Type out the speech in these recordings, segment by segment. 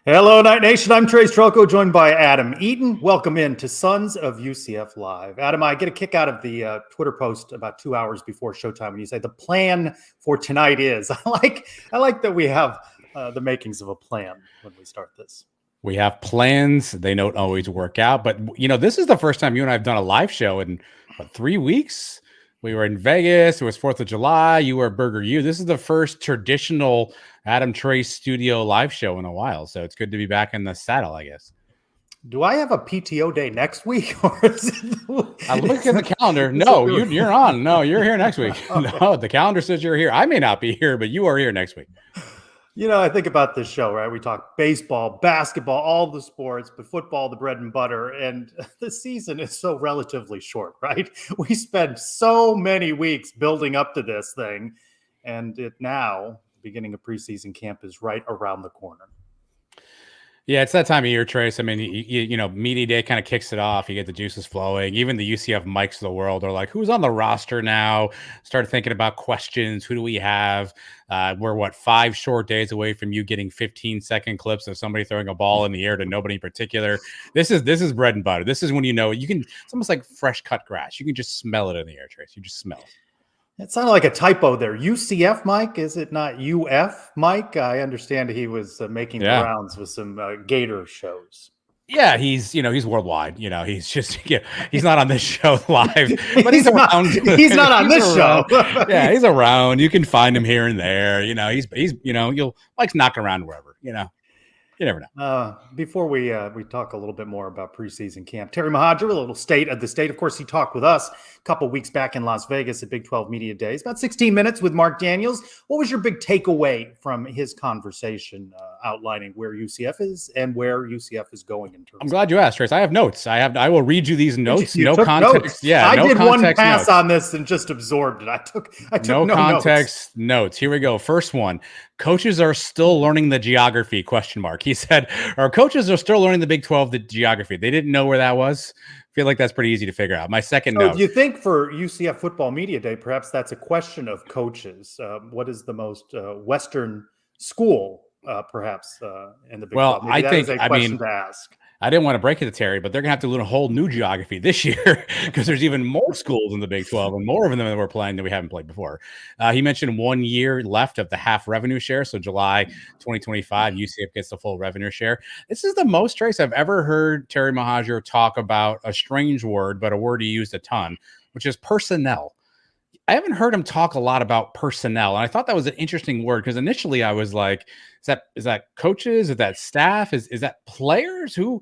Hello, Night Nation. I'm Trace Trelko, joined by Adam Eaton. Welcome in to Sons of UCF Live. Adam, I get a kick out of the Twitter post about 2 hours before showtime when you say the plan for tonight is. I like that we have the makings of a plan when we start this. We have plans. They don't always work out. But, this is the first time you and I have done a live show in, 3 weeks? We were in Vegas. It was 4th of July. You were at Burger U. This is the first traditional Adam Trace studio live show in a while. So it's good to be back in the saddle, I guess. Do I have a PTO day next week? Or is it... I look at the calendar. No, you're on. No, you're here next week. No, the calendar says you're here. I may not be here, but you are here next week. I think about this show, right? We talk baseball, basketball, all the sports, but football, the bread and butter. And the season is so relatively short, right? We spend so many weeks building up to this thing. And it now, the beginning of preseason camp is right around the corner. Yeah, it's that time of year, Trace. I mean, media day kind of kicks it off. You get the juices flowing. Even the UCF Mikes of the world are like, who's on the roster now? Start thinking about questions. Who do we have? We're 5 short days away from you getting 15-second clips of somebody throwing a ball in the air to nobody in particular. This is bread and butter. This is when it's almost like fresh cut grass. You can just smell it in the air, Trace. You just smell it. It sounded like a typo there. UCF Mike, is it not UF Mike? I understand he was making rounds with some Gator shows. Yeah, he's worldwide. He's just he's not on this show live, but he's around. He's not on this show. Yeah, he's around. You can find him here and there. Mike's knocking around wherever. You never know. Before we talk a little bit more about preseason camp, Terry Mohajir, a little state of the state. Of course, he talked with us a couple weeks back in Las Vegas at Big 12 Media Days, about 16 minutes with Mark Daniels. What was your big takeaway from his conversation outlining where UCF is and where UCF is going in terms? I'm glad you asked, Trace. I have notes. I will read you these notes. You no context. Notes. Yeah, I no did context one pass notes. on this and just absorbed it. I took no context notes. Here we go. First one. Coaches are still learning the geography, ? He said, our coaches are still learning the Big 12, the geography. They didn't know where that was. I feel like that's pretty easy to figure out. My second note. Do you think for UCF Football Media Day, perhaps that's a question of coaches? What is the most Western school, perhaps, in the Big 12? Maybe that is a question to ask. I didn't want to break it to Terry, but they're going to have to learn a whole new geography this year because there's even more schools in the Big 12 and more of them that we're playing that we haven't played before. He mentioned 1 year left of the half revenue share. So July 2025, UCF gets the full revenue share. This is the most, Trace, I've ever heard Terry Mohajir talk about a strange word, but a word he used a ton, which is personnel. I haven't heard him talk a lot about personnel. And I thought that was an interesting word because initially I was like, is that coaches? Is that staff? Is that players? Who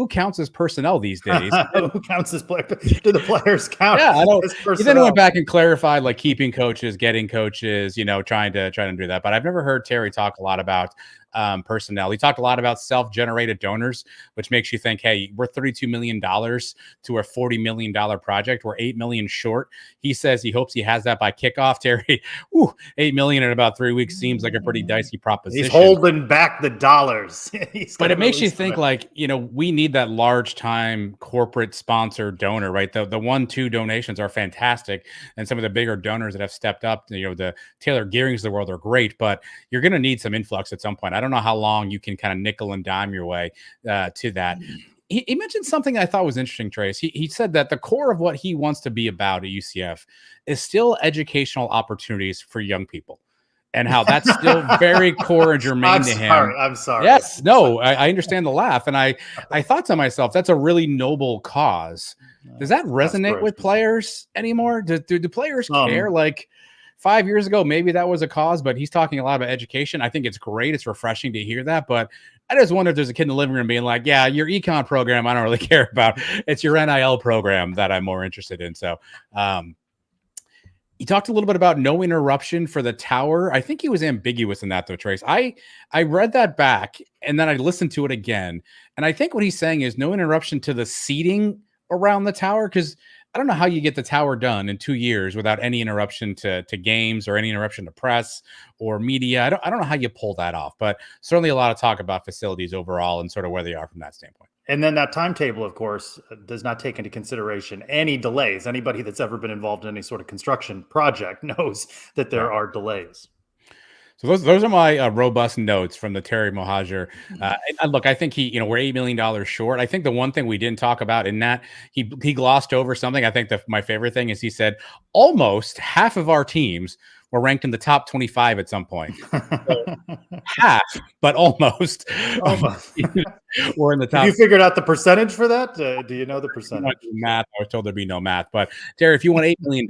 counts as personnel these days? Who counts as players? Do the players count? Yeah, I don't. He then went back and clarified like keeping coaches, getting coaches, trying to do that. But I've never heard Terry talk a lot about personnel. He talked a lot about self-generated donors, which makes you think, hey, we're $32 million to a $40 million project. We're $8 million short. He says he hopes he has that by kickoff. Terry, $8 million in about 3 weeks seems like a pretty dicey proposition. He's holding back the dollars. But it makes you think like, we need that large time corporate sponsor donor, right? The 1-2 donations are fantastic. And some of the bigger donors that have stepped up, the Taylor Gearings of the world are great, but you're going to need some influx at some point. I don't know how long you can kind of nickel and dime your way to that. He mentioned something I thought was interesting, Trace. He said that the core of what he wants to be about at UCF is still educational opportunities for young people. And how that's still very core and germane to him. I'm sorry. Yes, no, I understand the laugh. And I thought to myself, that's a really noble cause. Does that resonate with players anymore? Do players care? Like 5 years ago, maybe that was a cause, but he's talking a lot about education. I think it's great. It's refreshing to hear that. But I just wonder if there's a kid in the living room being like, yeah, your econ program, I don't really care about. It's your NIL program that I'm more interested in. So, he talked a little bit about no interruption for the tower. I think he was ambiguous in that, though, Trace. I read that back, and then I listened to it again. And I think what he's saying is no interruption to the seating around the tower, because I don't know how you get the tower done in 2 years without any interruption to games or any interruption to press or media. I don't know how you pull that off, but certainly a lot of talk about facilities overall and sort of where they are from that standpoint. And then that timetable, of course, does not take into consideration any delays. Anybody that's ever been involved in any sort of construction project knows that there are delays. So those are my robust notes from the Terry Mohajir. Look, I think we're $8 million short. I think the one thing we didn't talk about in that he glossed over something. I think my favorite thing is he said almost half of our teams were ranked in the top 25 at some point. So half, but almost. We're in the top. Have you figured out the percentage for that? Do you know the percentage? Math. I was told there'd be no math. But Terry, if you want $8 million,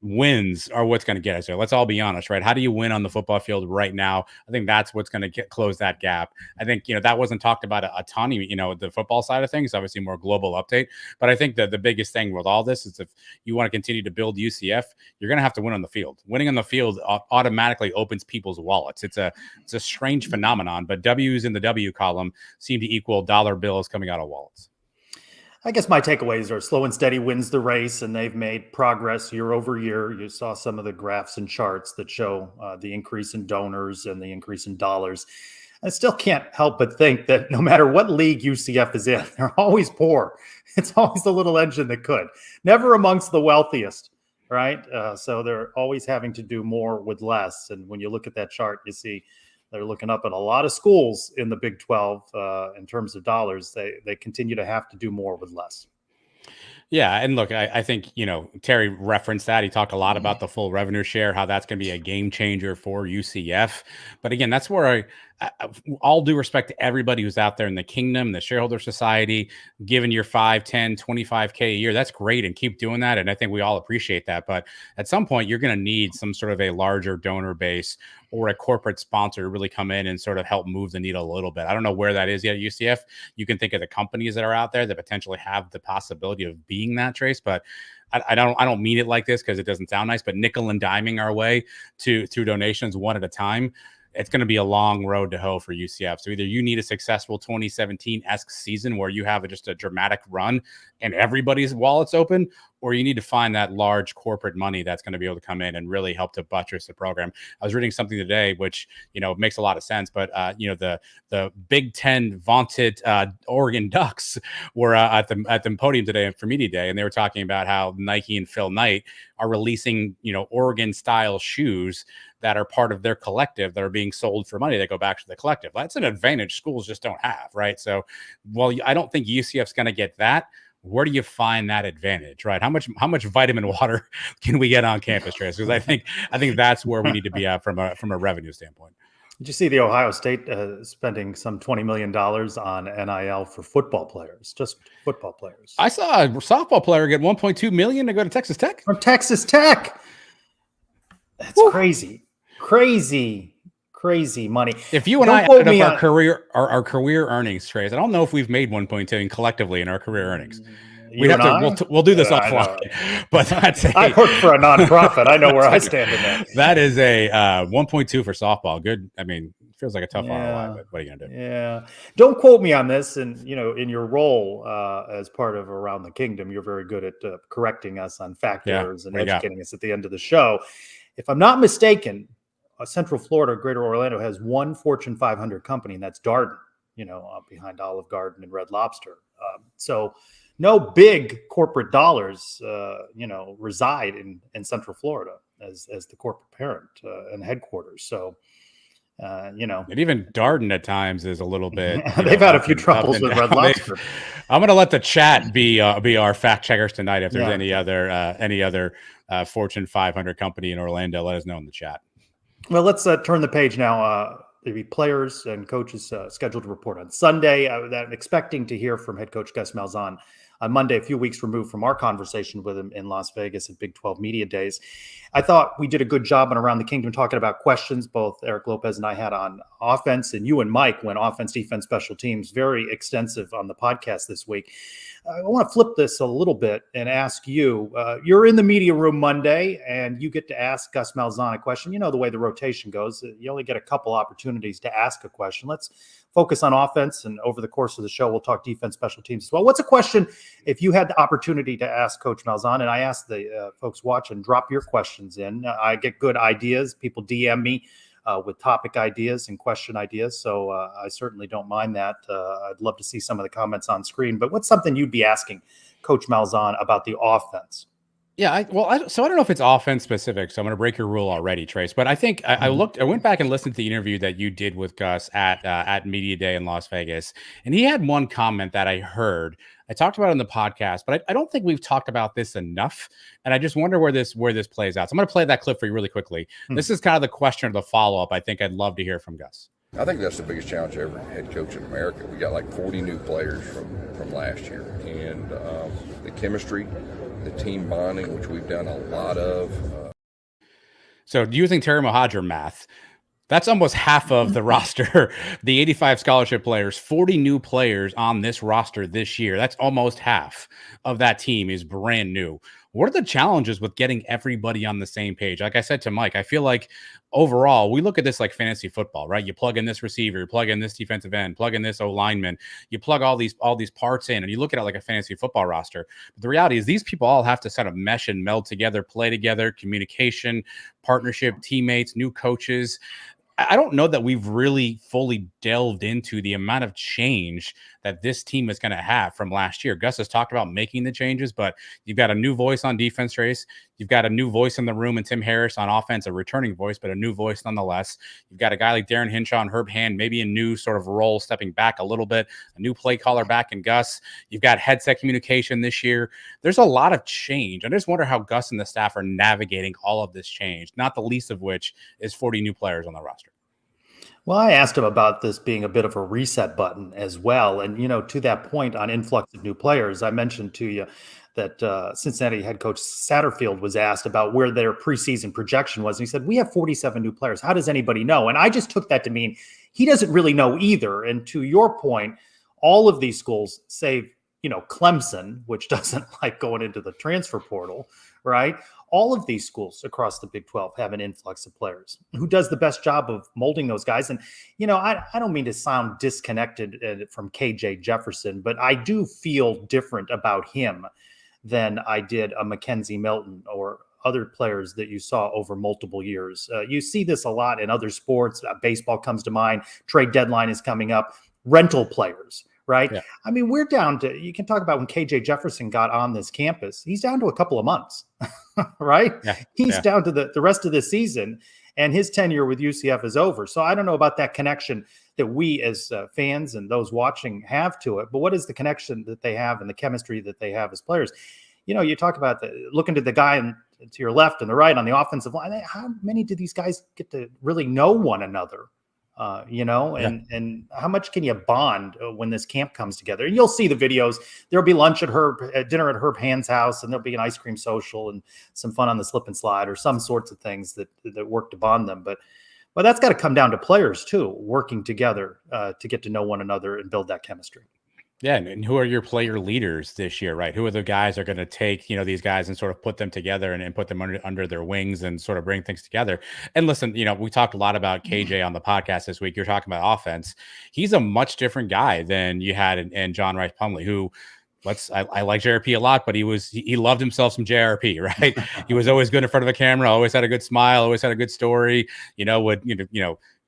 wins are what's going to get us there. Let's all be honest, right? How do you win on the football field right now? I think that's what's going to close that gap. I think, that wasn't talked about a ton, the football side of things, obviously more global update. But I think that the biggest thing with all this is if you want to continue to build UCF, you're going to have to win on the field. Winning on the field automatically opens people's wallets. It's a strange phenomenon, but W's in the W column seem to equal dollar bills coming out of wallets. I guess my takeaways are slow and steady wins the race, and they've made progress year over year. You saw some of the graphs and charts that show the increase in donors and the increase in dollars. I still can't help but think that no matter what league UCF is in, they're always poor. It's always the little engine that could. Never amongst the wealthiest, right? So they're always having to do more with less. And when you look at that chart, you see they're looking up at a lot of schools in the Big 12 in terms of dollars. They continue to have to do more with less. Yeah. And look, I think, Terry referenced that. He talked a lot about the full revenue share, how that's going to be a game changer for UCF. But again, that's where all due respect to everybody who's out there in the kingdom, the shareholder society, giving your 5, 10, 25K a year. That's great. And keep doing that. And I think we all appreciate that. But at some point, you're going to need some sort of a larger donor base or a corporate sponsor to really come in and sort of help move the needle a little bit. I don't know where that is yet at UCF. You can think of the companies that are out there that potentially have the possibility of being that, Trace, but I don't mean it like this because it doesn't sound nice, but nickel and diming our way through donations one at a time. It's going to be a long road to hoe for UCF. So either you need a successful 2017-esque season where you have just a dramatic run and everybody's wallets open, or you need to find that large corporate money that's going to be able to come in and really help to buttress the program. I was reading something today, which, makes a lot of sense, but, the Big Ten vaunted Oregon Ducks were at the podium today for Media Day, and they were talking about how Nike and Phil Knight are releasing, Oregon-style shoes that are part of their collective that are being sold for money that go back to the collective. That's an advantage schools just don't have, right? So, I don't think UCF's going to get that. Where do you find that advantage, right? How much vitamin water can we get on campus, Trace? Because I think that's where we need to be at from a revenue standpoint. Did you see the Ohio State spending some $20 million on NIL for football players, just football players? I saw a softball player get $1.2 million to go to Texas Tech. From Texas Tech. That's crazy money. If you and I added up our career earnings, Trace, I don't know if we've made 1.2 collectively in our career earnings. We'll do this offline. But that's I work for a nonprofit. I know where I stand in that. That is a 1.2 for softball. Good. I mean, feels like a tough ROI, but what are you gonna do? Yeah. Don't quote me on this. And in your role as part of Around the Kingdom, you're very good at correcting us on fact errors and educating us at the end of the show. If I'm not mistaken, Central Florida, Greater Orlando has one Fortune 500 company, and that's Darden, behind Olive Garden and Red Lobster. So no big corporate dollars, reside in Central Florida as the corporate parent and headquarters. So, and even Darden at times is a little bit. They've had a few troubles with Red Lobster. I'm going to let the chat be our fact checkers tonight. If there's any other Fortune 500 company in Orlando, let us know in the chat. Well, let's turn the page now. There'll be players and coaches scheduled to report on Sunday. I'm expecting to hear from head coach Gus Malzahn on Monday, a few weeks removed from our conversation with him in Las Vegas at Big 12 Media Days. I thought we did a good job on Around the Kingdom talking about questions both Eric Lopez and I had on offense, and you and Mike went offense, defense, special teams, very extensive on the podcast this week. I want to flip this a little bit and ask you, you're in the media room Monday and you get to ask Gus Malzahn a question. The way the rotation goes, you only get a couple opportunities to ask a question. Let's focus on offense, and over the course of the show, we'll talk defense, special teams as well. What's a question if you had the opportunity to ask Coach Malzahn? And I ask the folks watching, drop your questions in. I get good ideas. People DM me with topic ideas and question ideas. So I certainly don't mind that. I'd love to see some of the comments on screen. But what's something you'd be asking Coach Malzahn about the offense? Yeah, so I don't know if it's offense specific, so I'm going to break your rule already, Trace. But I think I went back and listened to the interview that you did with Gus at Media Day in Las Vegas, and he had one comment that I heard. I talked about it on the podcast, but I don't think we've talked about this enough, and I just wonder where this plays out. So I'm going to play that clip for you really quickly. This is kind of the question or the follow up. I think I'd love to hear from Gus. I think that's the biggest challenge every head coach in America. We got like 40 new players from last year, and the chemistry, the team bonding, which we've done a lot of. So using Terry Mohajir math, that's almost half of the roster. The 85 scholarship players, 40 new players on this roster this year. That's almost half of that team is brand new. What are the challenges with getting everybody on the same page? Like I said to Mike, I feel like overall, we look at this like fantasy football, right? You plug in this receiver, you plug in this defensive end, plug in this O-lineman, you plug all these parts in, and you look at it like a fantasy football roster. But the reality is these people all have to sort of mesh and meld together, play together, communication, partnership, teammates, new coaches. I don't know that we've really fully delved into the amount of change that this team is going to have from last year. Gus has talked about making the changes, but you've got a new voice on defense, Trace. You've got a new voice in the room, and Tim Harris on offense, a returning voice, but a new voice nonetheless. You've got a guy like Darren Hinshaw and Herb Hand, maybe a new sort of role, stepping back a little bit, a new play caller back in Gus. You've got headset communication this year. There's a lot of change. I just wonder how Gus and the staff are navigating all of this change, not the least of which is 40 new players on the roster. Well, I asked him about this being a bit of a reset button as well. And, to that point on influx of new players, I mentioned to you that Cincinnati head coach Satterfield was asked about where their preseason projection was. And he said, we have 47 new players. How does anybody know? And I just took that to mean he doesn't really know either. And to your point, all of these schools, save, Clemson, which doesn't like going into the transfer portal, right? All of these schools across the Big 12 have an influx of players. Who does the best job of molding those guys? And, I don't mean to sound disconnected from KJ Jefferson, but I do feel different about him than I did a Mackenzie Milton or other players that you saw over multiple years. You see this a lot in other sports. Baseball comes to mind. Trade deadline is coming up. Rental players. Right. Yeah. I mean, we're down to, you can talk about when KJ Jefferson got on this campus, he's down to a couple of months, right? Yeah. He's down to the rest of the season, and his tenure with UCF is over. So I don't know about that connection that we as fans and those watching have to it, but what is the connection that they have and the chemistry that they have as players? You talk about looking to the guy to your left and the right on the offensive line. How many do these guys get to really know one another? And how much can you bond when this camp comes together? And you'll see the videos. There'll be lunch at dinner at Herb Hand's house, and there'll be an ice cream social and some fun on the slip and slide or some sorts of things that work to bond them. But that's got to come down to players too, working together to get to know one another and build that chemistry. Yeah, and who are your player leaders this year, right? Who are the guys that are going to take, these guys and sort of put them together and put them under their wings and sort of bring things together? And listen, we talked a lot about KJ on the podcast this week. You're talking about offense. He's a much different guy than you had in John Rice Plumlee, who I like JRP a lot, but he loved himself some JRP, right? He was always good in front of a camera, always had a good smile, always had a good story, would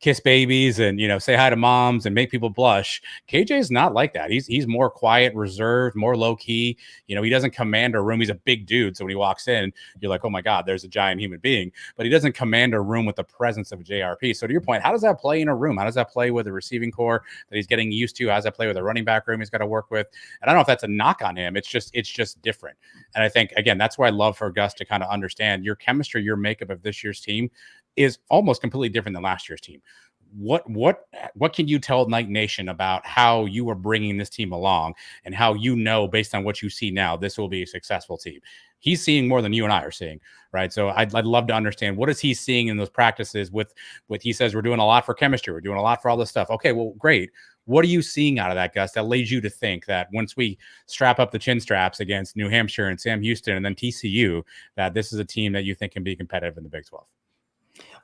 kiss babies and say hi to moms and make people blush. KJ is not like that. He's more quiet, reserved, more low key. He doesn't command a room. He's a big dude, so when he walks in, you're like, oh my God, there's a giant human being. But he doesn't command a room with the presence of a JRP. So to your point, how does that play in a room? How does that play with a receiving core that he's getting used to? How does that play with a running back room he's got to work with? And I don't know if that's a knock on him. It's just different. And I think again, that's why I love for Gus to kind of understand your chemistry, your makeup of this year's team is almost completely different than last year's team. What can you tell Night Nation about how you are bringing this team along and how based on what you see now, this will be a successful team? He's seeing more than you and I are seeing, right? So I'd love to understand, what is he seeing in those practices with he says we're doing a lot for chemistry, we're doing a lot for all this stuff. Okay, well, great. What are you seeing out of that, Gus, that leads you to think that once we strap up the chin straps against New Hampshire and Sam Houston and then TCU, that this is a team that you think can be competitive in the Big 12?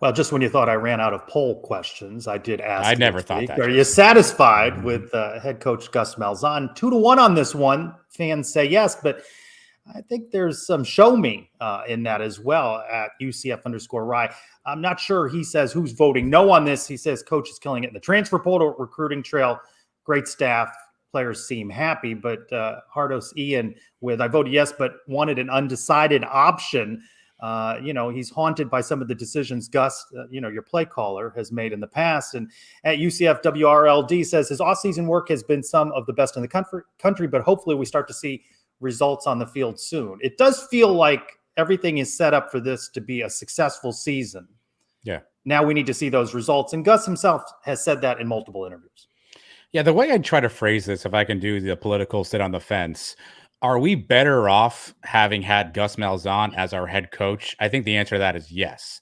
Well, just when you thought I ran out of poll questions, I did ask. I never thought that. Are you satisfied with head coach Gus Malzahn? 2-1 on this one. Fans say yes, but I think there's some show me in that as well at UCF_Rye. I'm not sure he says who's voting no on this. He says coach is killing it in the transfer portal, recruiting trail, great staff, players seem happy. But Hardos Ian with, I voted yes, but wanted an undecided option. He's haunted by some of the decisions Gus, your play caller, has made in the past. And at UCF WRLD says his offseason work has been some of the best in the country, but hopefully we start to see results on the field soon. It does feel like everything is set up for this to be a successful season. Yeah. Now we need to see those results. And Gus himself has said that in multiple interviews. Yeah, the way I try to phrase this, if I can do the political sit on the fence, are we better off having had Gus Malzahn as our head coach? I think the answer to that is yes.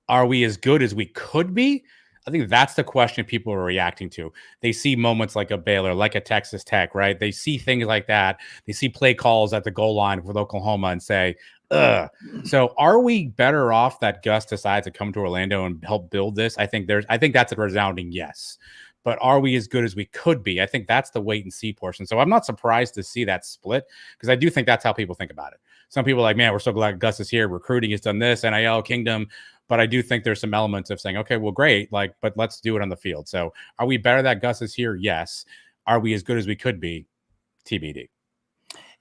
Are we as good as we could be? I think that's the question people are reacting to. They see moments like a Baylor, like a Texas Tech, right? They see things like that. They see play calls at the goal line with Oklahoma and say, ugh. So are we better off that Gus decides to come to Orlando and help build this? I think that's a resounding yes. But are we as good as we could be? I think that's the wait and see portion. So I'm not surprised to see that split, because I do think that's how people think about it. Some people are like, man, we're so glad Gus is here. Recruiting has done this, NIL Kingdom. But I do think there's some elements of saying, okay, well, great, but let's do it on the field. So are we better that Gus is here? Yes. Are we as good as we could be? TBD.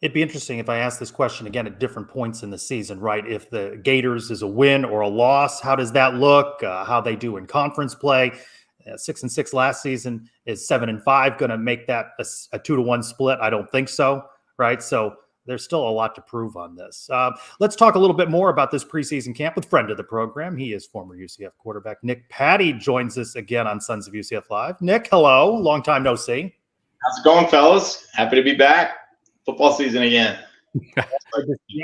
It'd be interesting if I asked this question again at different points in the season, right? If the Gators is a win or a loss, how does that look? How they do in conference play? 6-6 last season. Is 7-5 going to make that a 2-1 split? I don't think so, right? So there's still a lot to prove on this. Let's talk a little bit more about this preseason camp with friend of the program. He is former UCF quarterback Nick Patti, joins us again on Sons of UCF Live. Nick, hello. Long time no see. How's it going, fellas? Happy to be back. Football season again.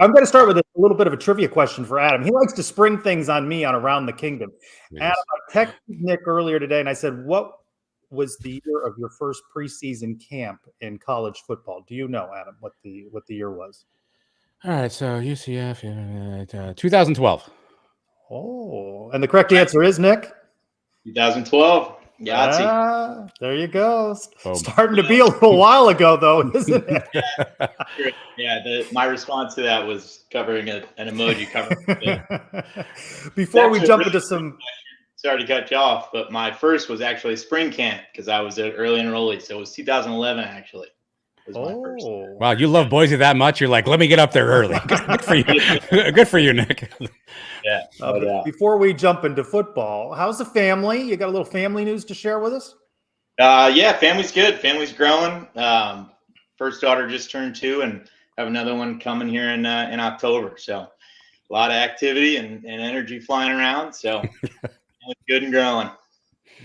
I'm going to start with a little bit of a trivia question for Adam. He likes to spring things on me on Around the Kingdom. Yes. Adam, I texted Nick earlier today, and I said, what was the year of your first preseason camp in college football? Do you know, Adam, what the year was? All right, so UCF, 2012. Oh, and the correct answer is, Nick? 2012. Yahtzee. There you go. Boom. Starting to be a little while ago, though, isn't it? Yeah. My response to that was covering an emoji covering. Before we jump into some. Sorry to cut you off, but my first was actually spring camp because I was an early enrollee. So it was 2011, actually. Was my first. Wow, you love Boise that much? You're like, let me get up there early. Good for you. Good for you, Nick. Yeah. Before we jump into football, how's the family? You got a little family news to share with us? Yeah, family's good. Family's growing. First daughter just turned 2 and have another one coming here in October. So a lot of activity and energy flying around. So good and growing.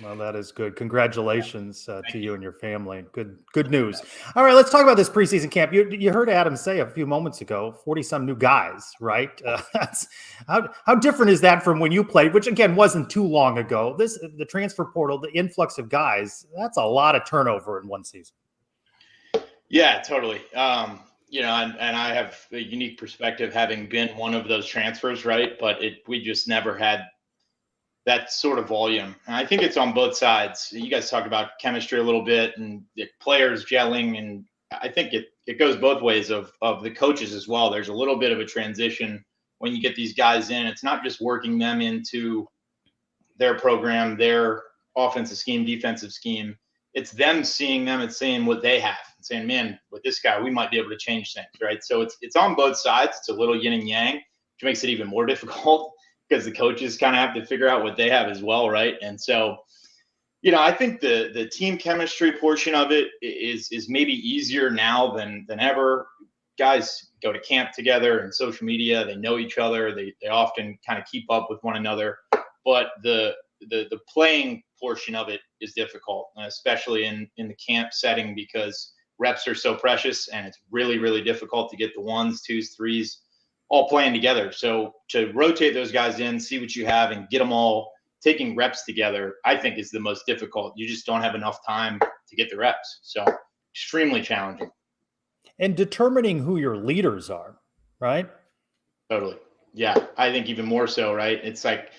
Well, that is good. Congratulations to you and your family. Good news. All right, let's talk about this preseason camp. You heard Adam say a few moments ago, 40-some new guys, right? That's how different is that from when you played, which again wasn't too long ago. The transfer portal, the influx of guys, that's a lot of turnover in one season. Yeah, totally. And I have a unique perspective having been one of those transfers, right? But we just never had that sort of volume. And I think it's on both sides. You guys talked about chemistry a little bit and the players gelling. And I think it goes both ways of the coaches as well. There's a little bit of a transition when you get these guys in. It's not just working them into their program, their offensive scheme, defensive scheme. It's them seeing them and seeing what they have and saying, man, with this guy, we might be able to change things, right? So it's on both sides. It's a little yin and yang, which makes it even more difficult, because the coaches kind of have to figure out what they have as well, right? And so, I think the team chemistry portion of it is maybe easier now than ever. Guys go to camp together and social media. They know each other. They often kind of keep up with one another. But the playing portion of it is difficult, especially in the camp setting, because reps are so precious and it's really, really difficult to get the 1s, 2s, 3s all playing together. So to rotate those guys in, see what you have, and get them all taking reps together, I think is the most difficult. You just don't have enough time to get the reps. So extremely challenging. And determining who your leaders are, right? Totally. Yeah, I think even more so, right? It's like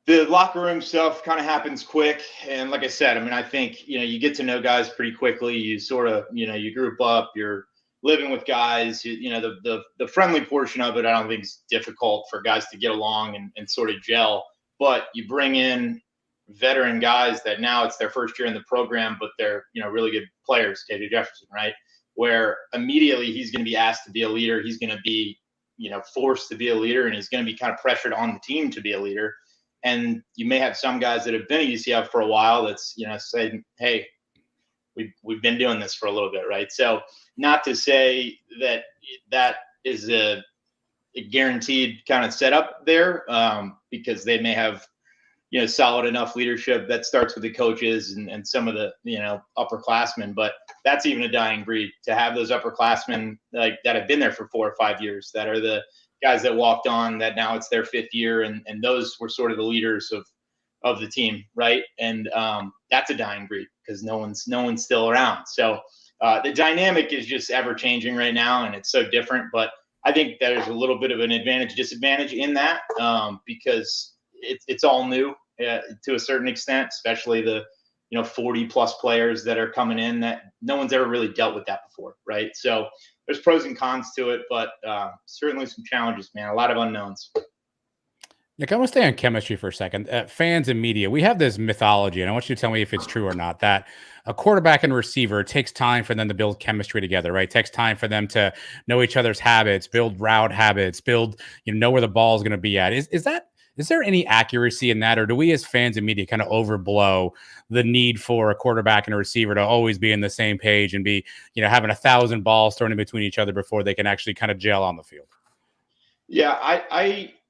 the locker room stuff kind of happens quick. And like I said, I think, you get to know guys pretty quickly. You sort of, you group up, you're living with guys, the friendly portion of it, I don't think is difficult for guys to get along and sort of gel. But you bring in veteran guys that now it's their first year in the program, but they're, really good players, KJ Jefferson, right? Where immediately he's going to be asked to be a leader. He's going to be, forced to be a leader, and he's going to be kind of pressured on the team to be a leader. And you may have some guys that have been at UCF for a while that's, saying, hey, we've been doing this for a little bit, right? So not to say that is a guaranteed kind of setup there, because they may have, solid enough leadership that starts with the coaches and some of the, upperclassmen, but that's even a dying breed to have those upperclassmen like that have been there for 4 or 5 years, that are the guys that walked on, that now it's their 5th year. And those were sort of the leaders of the team. Right. And that's a dying breed because no one's still around. So the dynamic is just ever changing right now, and it's so different, but I think there's a little bit of an advantage, disadvantage in that, because it's all new to a certain extent, especially the 40 plus players that are coming in that no one's ever really dealt with that before, right? So there's pros and cons to it, but certainly some challenges, man. A lot of unknowns. Nick, I want to stay on chemistry for a second. Fans and media, we have this mythology, and I want you to tell me if it's true or not, that a quarterback and receiver, it takes time for them to build chemistry together, right? It takes time for them to know each other's habits, build route habits, know where the ball is going to be at. Is there any accuracy in that, or do we as fans and media kind of overblow the need for a quarterback and a receiver to always be in the same page and be, having 1,000 balls thrown in between each other before they can actually kind of gel on the field? Yeah,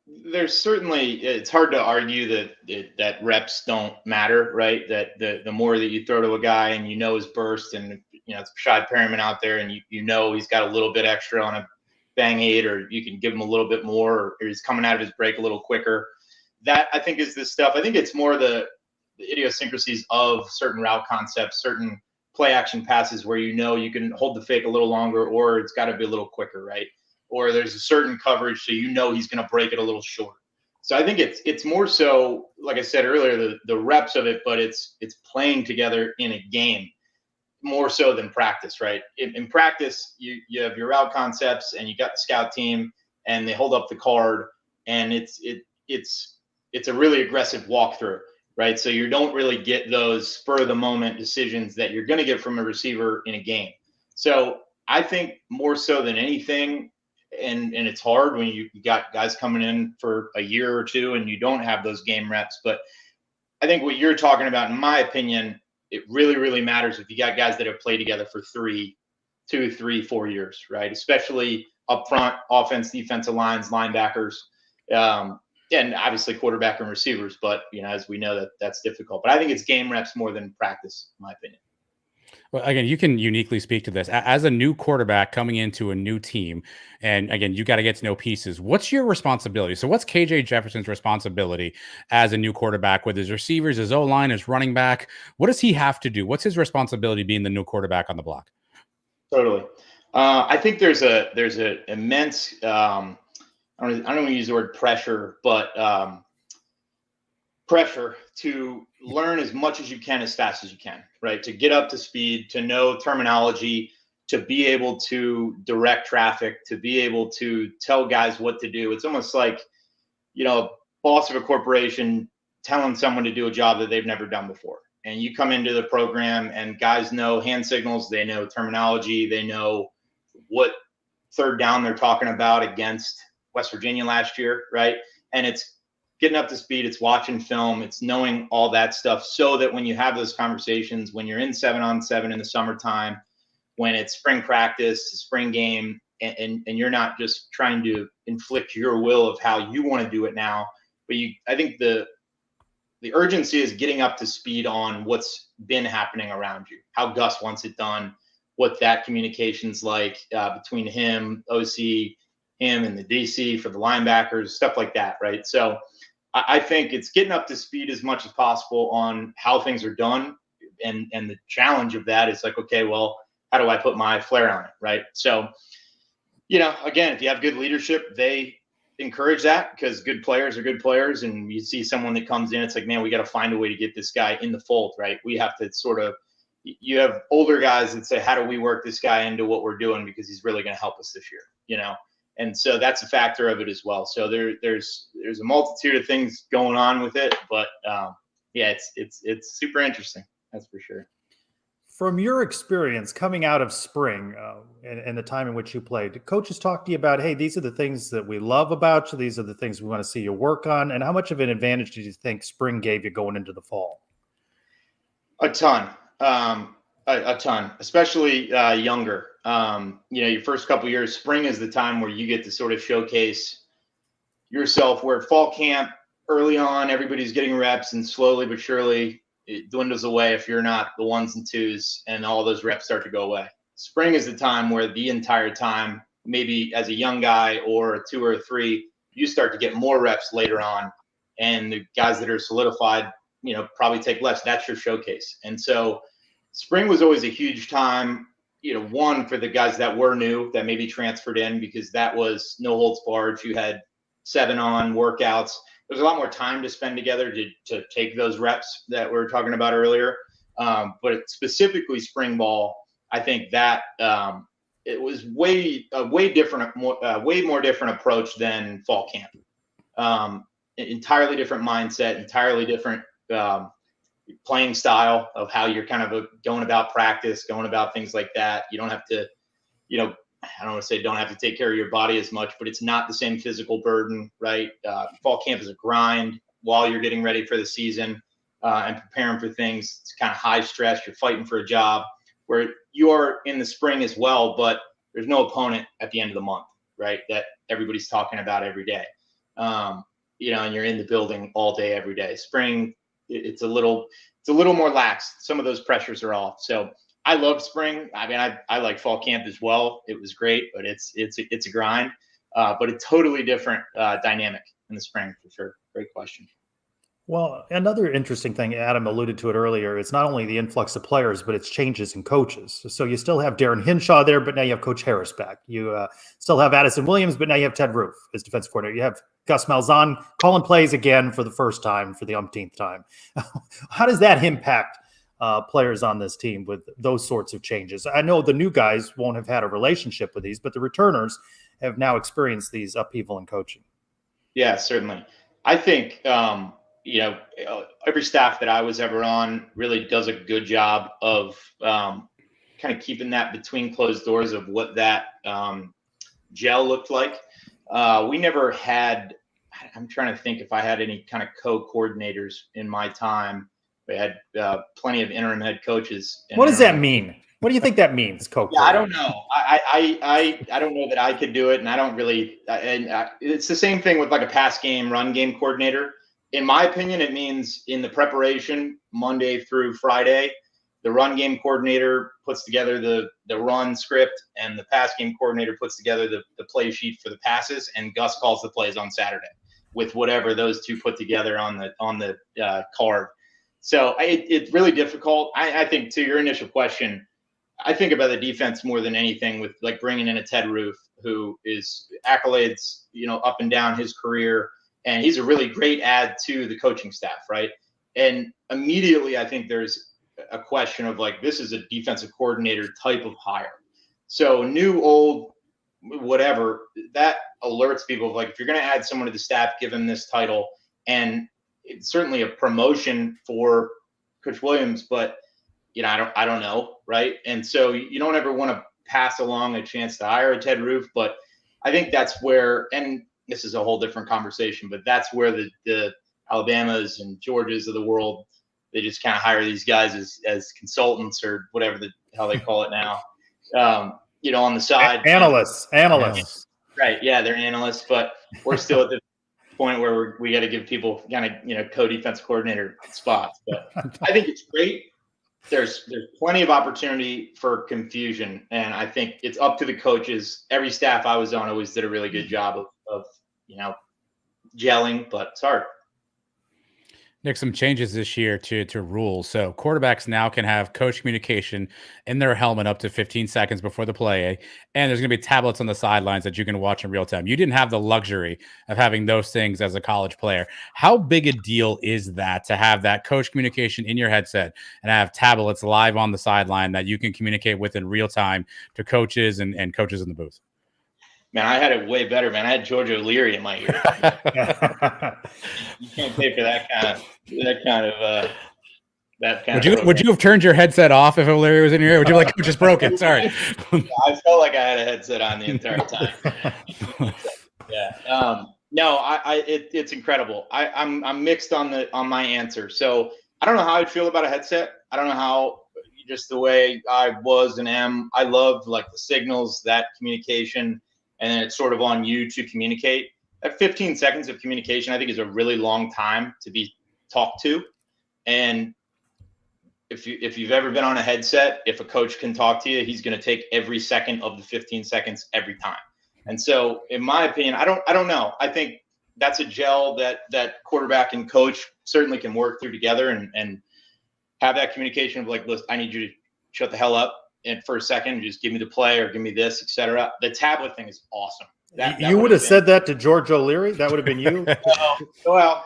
there's certainly, it's hard to argue that reps don't matter, right? That the more that you throw to a guy and his burst, and it's Rashad Perryman out there, and he's got a little bit extra on a bang aid, or you can give him a little bit more, or he's coming out of his break a little quicker. That, I think, is this stuff. I think it's more the idiosyncrasies of certain route concepts, certain play action passes where you can hold the fake a little longer, or it's got to be a little quicker, right? Or there's a certain coverage, so he's going to break it a little short. So I think it's more so, like I said earlier, the reps of it, but it's playing together in a game more so than practice, right? In practice, you have your route concepts, and you got the scout team, and they hold up the card, and it's a really aggressive walkthrough, right? So you don't really get those spur of the moment decisions that you're going to get from a receiver in a game. So I think more so than anything, and it's hard when you got guys coming in for a year or two and you don't have those game reps. But I think what you're talking about, in my opinion, it really, really matters if you got guys that have played together for 2, 3, 4 years, right? Especially up front, offense, defensive lines, linebackers, and obviously quarterback and receivers. But, as we know, that's difficult. But I think it's game reps more than practice, in my opinion. Well, again, you can uniquely speak to this as a new quarterback coming into a new team. And again, you got to get to know pieces. What's your responsibility? So what's KJ Jefferson's responsibility as a new quarterback with his receivers, his O-line, his running back? What does he have to do? What's his responsibility being the new quarterback on the block? Totally. I think there's an immense, I don't want to use the word pressure, but pressure to learn as much as you can as fast as you can, right? To get up to speed, to know terminology, to be able to direct traffic, to be able to tell guys what to do. It's almost like, boss of a corporation telling someone to do a job that they've never done before. And you come into the program and guys know hand signals, they know terminology, they know what third down they're talking about against West Virginia last year, right? And it's getting up to speed, it's watching film, it's knowing all that stuff, so that when you have those conversations, when you're in 7-on-7 in the summertime, when it's spring practice, spring game, and you're not just trying to inflict your will of how you want to do it now, but I think the urgency is getting up to speed on what's been happening around you, how Gus wants it done, what that communication's like between him, OC, him, and the DC for the linebackers, stuff like that, right? So I think it's getting up to speed as much as possible on how things are done. And the challenge of that is like, okay, well, how do I put my flair on it, right? So, again, if you have good leadership, they encourage that, because good players are good players. And you see someone that comes in, it's like, man, we got to find a way to get this guy in the fold, right? We have to you have older guys that say, how do we work this guy into what we're doing, because he's really going to help us this year, And so that's a factor of it as well. So there's a multitude of things going on with it, but yeah, it's super interesting. That's for sure. From your experience coming out of spring and the time in which you played, did coaches talk to you about, hey, these are the things that we love about you, these are the things we want to see you work on, and how much of an advantage did you think spring gave you going into the fall? A ton, a ton, especially younger. Your first couple years, spring is the time where you get to sort of showcase yourself. Where fall camp early on, everybody's getting reps, and slowly but surely it dwindles away if you're not the ones and twos, and all those reps start to go away. Spring is the time where the entire time, maybe as a young guy or a 2 or a 3, you start to get more reps later on, and the guys that are solidified, probably take less. That's your showcase. And so spring was always a huge time, one, for the guys that were new, that maybe transferred in, because that was no holds barred. You had 7-on workouts. There's a lot more time to spend together to take those reps that we were talking about earlier. But specifically spring ball, I think that it was way more different approach than fall camp. Entirely different mindset, entirely different playing style of how you're kind of going about practice, going about things like that. You don't have to, I don't want to say don't have to take care of your body as much, but it's not the same physical burden, right? Fall camp is a grind while you're getting ready for the season and preparing for things. It's kind of high stress. You're fighting for a job, where you are in the spring as well, but there's no opponent at the end of the month, right? That everybody's talking about every day. And you're in the building all day, every day. Spring, it's a little more lax. Some of those pressures are off. So I love spring. I mean, I like fall camp as well. It was great, but it's a grind, but a totally different dynamic in the spring for sure. Great question. Well, another interesting thing, Adam alluded to it earlier, it's not only the influx of players, but it's changes in coaches. So you still have Darren Hinshaw there, but now you have Coach Harris back. You still have Addison Williams, but now you have Ted Roof as defensive coordinator. You have Gus Malzahn calling plays again for the first time, for the umpteenth time. How does that impact players on this team with those sorts of changes? I know the new guys won't have had a relationship with these, but the returners have now experienced these upheaval in coaching. Yeah, certainly. I think, every staff that I was ever on really does a good job of kind of keeping that between closed doors of what that gel looked like. We never had, I'm trying to think if I had any kind of co-coordinators in my time. We had plenty of interim head coaches. What does that mean? What do you think that means, co-coordinator? Yeah, I don't know. I don't know that I could do it, and I don't really. It's the same thing with like a pass game, run game coordinator. In my opinion, it means in the preparation, Monday through Friday, the run game coordinator puts together the run script, and the pass game coordinator puts together the play sheet for the passes, and Gus calls the plays on Saturday with whatever those two put together on the card. So it's really difficult. I think, to your initial question, I think about the defense more than anything with like bringing in a Ted Roof, who is accolades, up and down his career. And he's a really great add to the coaching staff, right? And immediately I think there's a question of like, this is a defensive coordinator type of hire. So new, old, whatever, that alerts people of like, if you're going to add someone to the staff, give him this title. And it's certainly a promotion for Coach Williams, but I don't know, right? And so you don't ever want to pass along a chance to hire a Ted Roof, but I think that's where, and this is a whole different conversation, but that's where the Alabamas and Georgias of the world, they just kind of hire these guys as consultants or whatever the hell they call it now, on the side. Analysts. Right. Yeah, they're analysts, but we're still at the point where we got to give people kind of, co-defense coordinator spots. But I think it's great. There's plenty of opportunity for confusion, and I think it's up to the coaches. Every staff I was on always did a really good job of gelling, but it's hard. Nick, some changes this year to rules. So quarterbacks now can have coach communication in their helmet up to 15 seconds before the play. And there's going to be tablets on the sidelines that you can watch in real time. You didn't have the luxury of having those things as a college player. How big a deal is that to have that coach communication in your headset and have tablets live on the sideline that you can communicate with in real time to coaches and coaches in the booth? Man, I had it way better, man. I had George O'Leary in my ear. You can't pay for that kind of that kind of would you have turned your headset off if O'Leary was in your ear? Would you like, just broken? Sorry. I felt like I had a headset on the entire time. Yeah. No, it's incredible. I'm mixed on my answer. So I don't know how I'd feel about a headset. I don't know how, just the way I was and am. I love like the signals, that communication, and then it's sort of on you to communicate. That 15 seconds of communication, I think, is a really long time to be talked to. And if you've ever been on a headset, if a coach can talk to you, he's going to take every second of the 15 seconds every time. And so, in my opinion, I don't know. I think that's a gel that quarterback and coach certainly can work through together and have that communication of like, listen, I need you to shut the hell up and for a second, just give me the play or give me this, etc. The tablet thing is awesome. That you would have said that to George O'Leary? That would have been you? Well,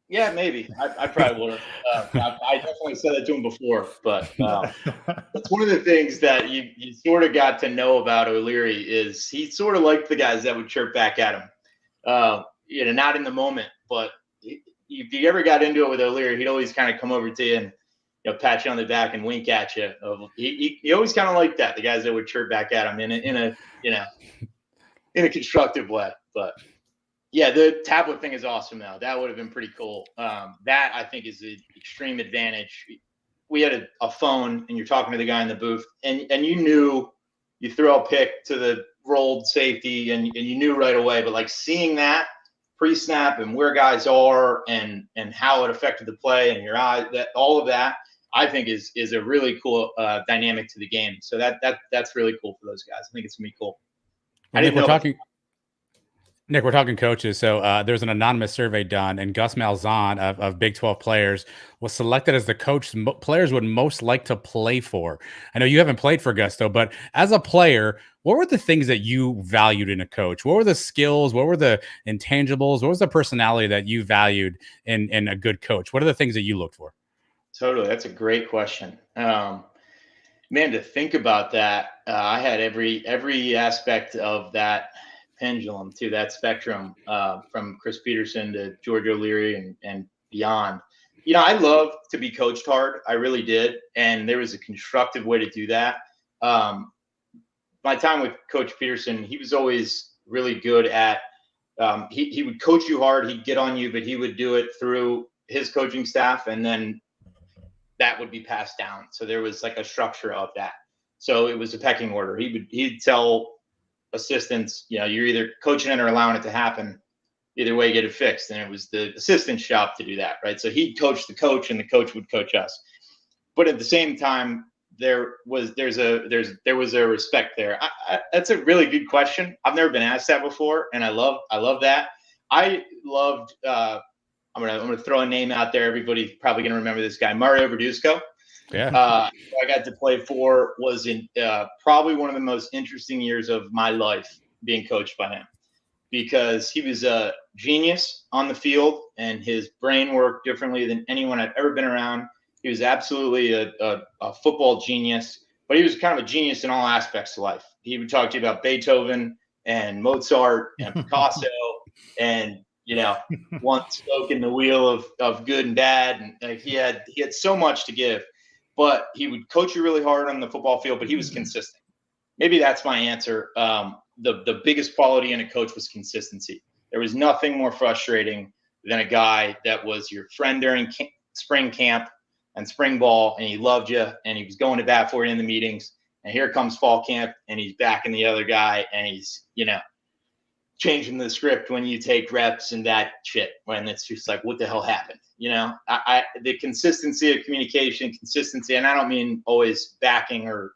yeah, maybe. I probably would have. I definitely said that to him before, but it's one of the things that you sort of got to know about O'Leary is he sort of liked the guys that would chirp back at him. Not in the moment, but if you ever got into it with O'Leary, he'd always kind of come over to you and pat you on the back and wink at you. He always kind of liked that, the guys that would chirp back at him in a constructive way. But yeah, the tablet thing is awesome now. That would have been pretty cool. That I think is an extreme advantage. We had a phone and you're talking to the guy in the booth and you knew you throw a pick to the rolled safety and you knew right away, but like seeing that pre-snap and where guys are and how it affected the play and your eyes, that all of that I think is a really cool dynamic to the game. So that's really cool for those guys. I think it's gonna be cool. Nick, we're talking coaches. So there's an anonymous survey done, and Gus Malzahn of Big 12 players was selected as the coach players would most like to play for. I know you haven't played for Gus, though, but as a player, what were the things that you valued in a coach? What were the skills? What were the intangibles? What was the personality that you valued in a good coach? What are the things that you looked for? Totally. That's a great question. Man, to think about that, I had every aspect of that pendulum to that spectrum, from Chris Peterson to George O'Leary and beyond. I loved to be coached hard. I really did. And there was a constructive way to do that. My time with Coach Peterson, he was always really good at, he would coach you hard. He'd get on you, but he would do it through his coaching staff. And then that would be passed down. So there was like a structure of that. So it was a pecking order. He'd tell assistants, you're either coaching it or allowing it to happen. Either way, get it fixed. And it was the assistant's job to do that, right? So he'd coach the coach, and the coach would coach us. But at the same time, there was a respect there. That's a really good question. I've never been asked that before, and I love that. I loved. I'm gonna throw a name out there. Everybody's probably gonna remember this guy, Mario Verduzco. Yeah. I got to play for was in probably one of the most interesting years of my life being coached by him, because he was a genius on the field and his brain worked differently than anyone I've ever been around. He was absolutely a football genius, but he was kind of a genius in all aspects of life. He would talk to you about Beethoven and Mozart and Picasso and once spoke in the wheel of good and bad, and he had so much to give. But he would coach you really hard on the football field, but he was consistent. Maybe that's my answer. The biggest quality in a coach was consistency. There was nothing more frustrating than a guy that was your friend during spring camp and spring ball, and he loved you, and he was going to bat for you in the meetings. And here comes fall camp, and he's backing the other guy, and he's, changing the script when you take reps and that shit, when it's just like, what the hell happened? The consistency of communication, and I don't mean always backing or,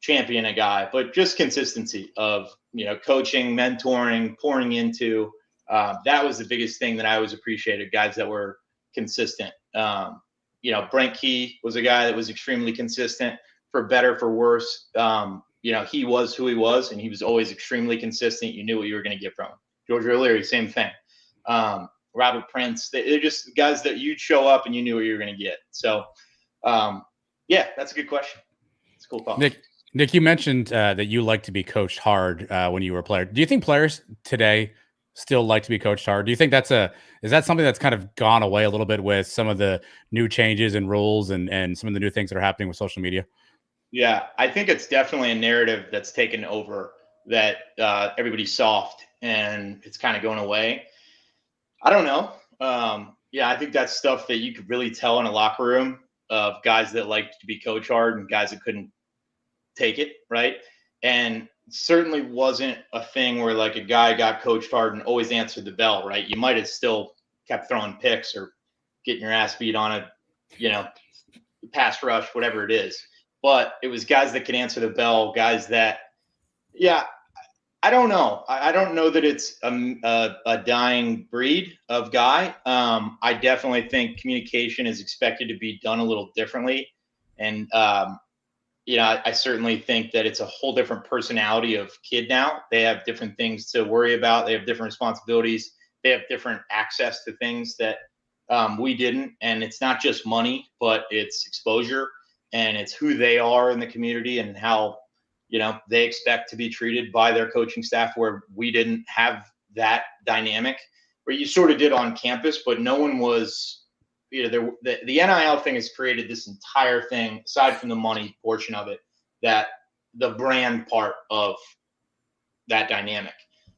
champion a guy, but just consistency of, coaching, mentoring, pouring into, that was the biggest thing that I always appreciated, guys that were consistent. Brent Key was a guy that was extremely consistent, for better, for worse. He was who he was, and he was always extremely consistent. You knew what you were going to get from him. George O'Leary, same thing. Robert Prince, they're just guys that you'd show up and you knew what you were going to get. So, that's a good question. It's a cool call. Nick, you mentioned that you like to be coached hard when you were a player. Do you think players today still like to be coached hard? Do you think is that something that's kind of gone away a little bit with some of the new changes and rules and some of the new things that are happening with social media? Yeah, I think it's definitely a narrative that's taken over, that everybody's soft and it's kind of going away. I don't know. Yeah, I think that's stuff that you could really tell in a locker room of guys that liked to be coach hard and guys that couldn't take it, right? And certainly wasn't a thing where like a guy got coached hard and always answered the bell, right? You might have still kept throwing picks or getting your ass beat on a, pass rush, whatever it is. But it was guys that could answer the bell, guys that, yeah, I don't know. I don't know that it's a dying breed of guy. I definitely think communication is expected to be done a little differently. And, I certainly think that it's a whole different personality of kid now. They have different things to worry about. They have different responsibilities. They have different access to things that we didn't. And it's not just money, but it's exposure, and it's who they are in the community and how, they expect to be treated by their coaching staff, where we didn't have that dynamic, where you sort of did on campus, but no one was, the NIL thing has created this entire thing, aside from the money portion of it, that the brand part of that dynamic.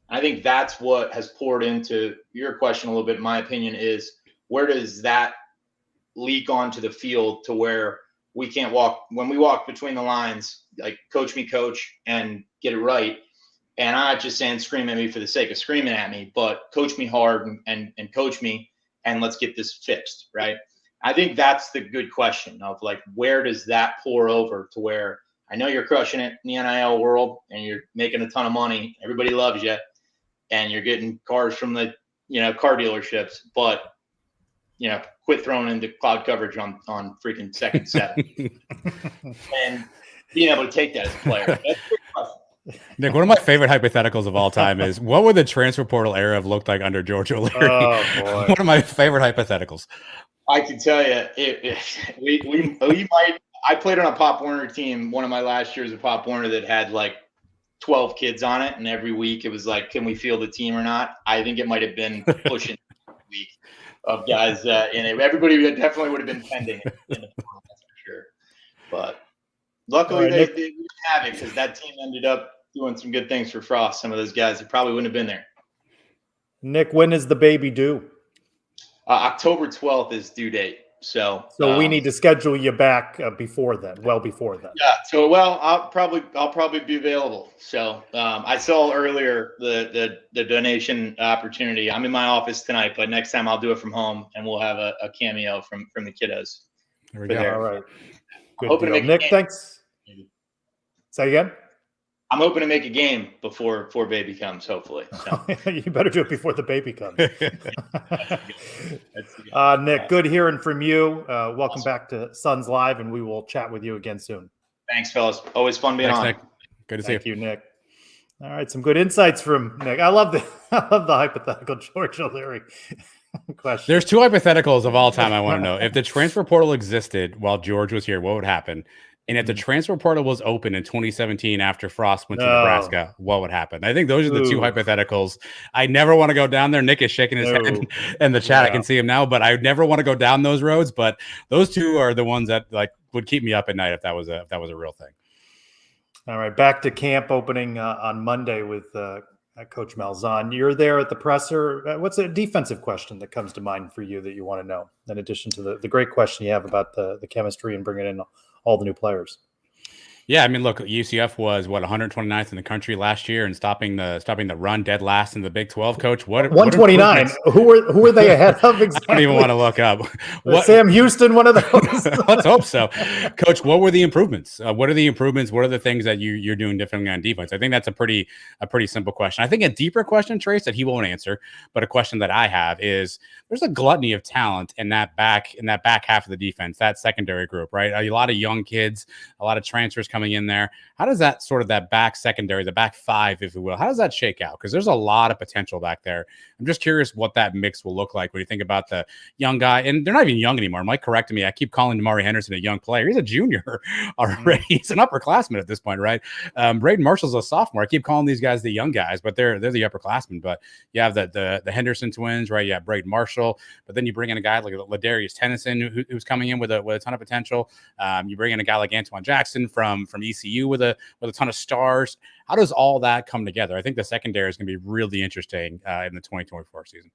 I think that's what has poured into your question a little bit, in my opinion, is where does that leak onto the field to where we can't when we walk between the lines, like coach me, coach, and get it right. And I'm not just saying scream at me for the sake of screaming at me, but coach me hard and coach me, and let's get this fixed, right? I think that's the good question of like, where does that pour over to where I know you're crushing it in the NIL world and you're making a ton of money, everybody loves you, and you're getting cars from the, car dealerships, but quit throwing into cloud coverage on freaking second seven and being able to take that as a player. That's a good question. Nick, one of my favorite hypotheticals of all time is, what would the transfer portal era have looked like under George O'Leary? Oh, boy. One of my favorite hypotheticals. I can tell you, we might. I played on a Pop Warner team one of my last years of Pop Warner that had like 12 kids on it, and every week it was like, can we field the team or not? I think it might have been pushing a week of guys in it. Everybody definitely would have been pending in the portal, that's for sure. But luckily they didn't have it, because that team ended up doing some good things for Frost. Some of those guys that probably wouldn't have been there. Nick, when is the baby due? October 12th is due date. So we need to schedule you back before then, well before then. Yeah. So, I'll probably be available. So I saw earlier the donation opportunity. I'm in my office tonight, but next time I'll do it from home, and we'll have a cameo from the kiddos. There we go. All right. Good deal. Nick, thanks. Say again? I'm hoping to make a game before baby comes, hopefully. So. You better do it before the baby comes. Nick, good hearing from you. Welcome back to Sons Live, and we will chat with you again soon. Thanks, fellas. Always fun being on. Nick. Good to see you. Thank you, Nick. All right, some good insights from Nick. I love the hypothetical George O'Leary question. There's two hypotheticals of all time I want to know. If the transfer portal existed while George was here, what would happen? And if the transfer portal was open in 2017 after Frost went to Nebraska, what would happen? I think those are the two hypotheticals. I never want to go down there. Nick is shaking his head in the chat. I can see him now, but I never want to go down those roads. But those two are the ones that like would keep me up at night if that was a real thing. All right, back to camp opening on Monday with Coach Malzahn. You're there at the presser. What's a defensive question that comes to mind for you that you want to know, in addition to the great question you have about the chemistry and bringing in all the new players? Yeah, I mean, look, UCF was 129th in the country last year and stopping the run dead last in the Big 12. Coach, what 129? Who were they ahead of? Exactly. I don't even want to look up. Sam Houston, one of those. Let's hope so. Coach, what were the improvements? What are the improvements? What are the things that you're doing differently on defense? I think that's a pretty simple question. I think a deeper question, Trace, that he won't answer, but a question that I have is, there's a gluttony of talent in that back half of the defense, that secondary group, right? A lot of young kids, a lot of transfers coming in there. How does that sort of that back secondary, the back five, if you will, how does that shake out? Because there's a lot of potential back there. I'm just curious what that mix will look like when you think about the young guy. And they're not even young anymore. Mike corrected me. I keep calling Damari Henderson a young player. He's a junior already. He's an upperclassman at this point, right? Braden Marshall's a sophomore. I keep calling these guys the young guys, but they're the upperclassmen. But you have the Henderson twins, right? You have Braden Marshall, but then you bring in a guy like Ladarius Tennyson, who's coming in with a ton of potential. You bring in a guy like Antoine Jackson from ECU with a ton of stars. How does all that come together? I think the secondary is going to be really interesting in the 2024 season.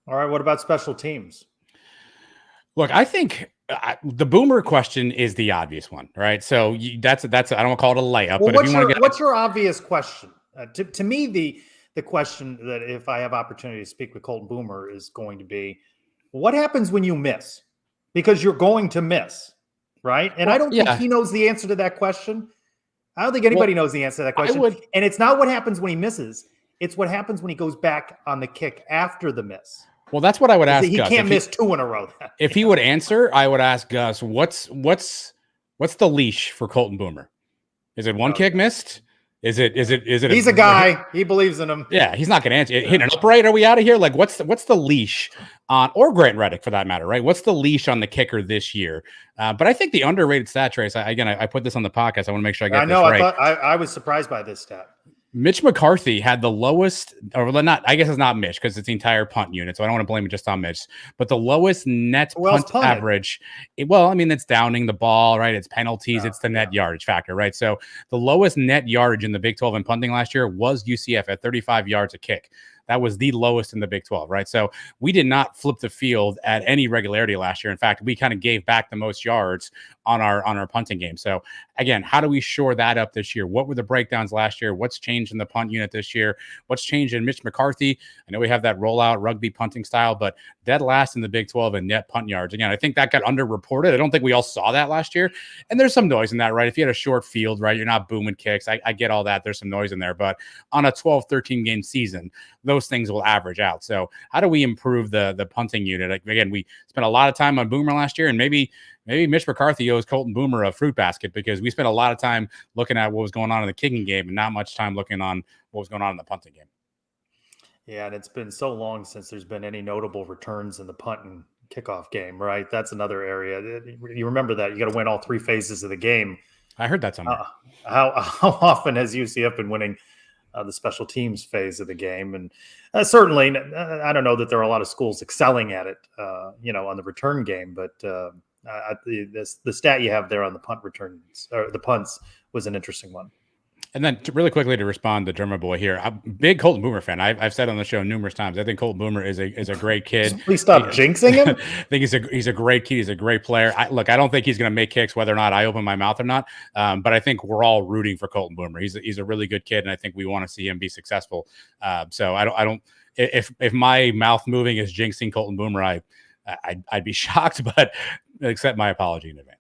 All right. What about special teams? Look, I think the boomer question is the obvious one, right? So that's I don't want to call it a layup. Well, but if you want to what's your obvious question? To me, the question that if I have opportunity to speak with Colton Boomer is going to be, what happens when you miss? Because you're going to miss, right? And I don't think he knows the answer to that question. I don't think anybody knows the answer to that question. And it's not what happens when he misses. It's what happens when he goes back on the kick after the miss. Well, that's what I would ask He Gus. Can't miss two in a row. If he would answer, I would ask Gus, what's the leash for Colton Boomer? Is it one kick missed? Is it? He's a guy. He believes in him. Yeah, he's not going to answer. Hitting it upright. Are we out of here? Like, what's the leash on, or Grant Reddick for that matter, right? What's the leash on the kicker this year? But I think the underrated stat, Trace. I put this on the podcast. I want to make sure I get this right. I was surprised by this stat. Mitch McCarthy had the lowest, or not, I guess it's not Mitch because it's the entire punt unit, so I don't want to blame it just on Mitch, but the lowest net punt average. It's downing the ball, right? It's penalties, it's the net yardage factor, right? So the lowest net yardage in the Big 12 in punting last year was UCF at 35 yards a kick. That was the lowest in the Big 12, right? So we did not flip the field at any regularity last year. In fact, we kind of gave back the most yards on our punting game. So again, how do we shore that up this year? What were the breakdowns last year? What's changed in the punt unit this year? What's changed in Mitch McCarthy? I know we have that rollout rugby punting style, but dead last in the Big 12 in net punt yards. Again, I think that got underreported. I don't think we all saw that last year. And there's some noise in that, right? If you had a short field, right, you're not booming kicks. I get all that. There's some noise in there. But on a 12, 13 game season, those things will average out. So how do we improve the punting unit? Like, again, we spent a lot of time on Boomer last year, and maybe Mitch McCarthy owes Colton Boomer a fruit basket because we spent a lot of time looking at what was going on in the kicking game and not much time looking on what was going on in the punting game. Yeah, and it's been so long since there's been any notable returns in the punt and kickoff game, right? That's another area. You remember that. You got to win all three phases of the game. I heard that somewhere. How often has UCF been winning the special teams phase of the game? And certainly, I don't know that there are a lot of schools excelling at it, on the return game, but the stat you have there on the punt returns or the punts was an interesting one. And then really quickly to respond to Drummer Boy here, I'm a big Colton Boomer fan. I've said on the show numerous times, I think Colton Boomer is a great kid. Please stop jinxing him. I think he's a great kid. He's a great player. I don't think he's going to make kicks whether or not I open my mouth or not. But I think we're all rooting for Colton Boomer. He's a really good kid, and I think we want to see him be successful. So I don't. If my mouth moving is jinxing Colton Boomer, I'd be shocked, but accept my apology in advance.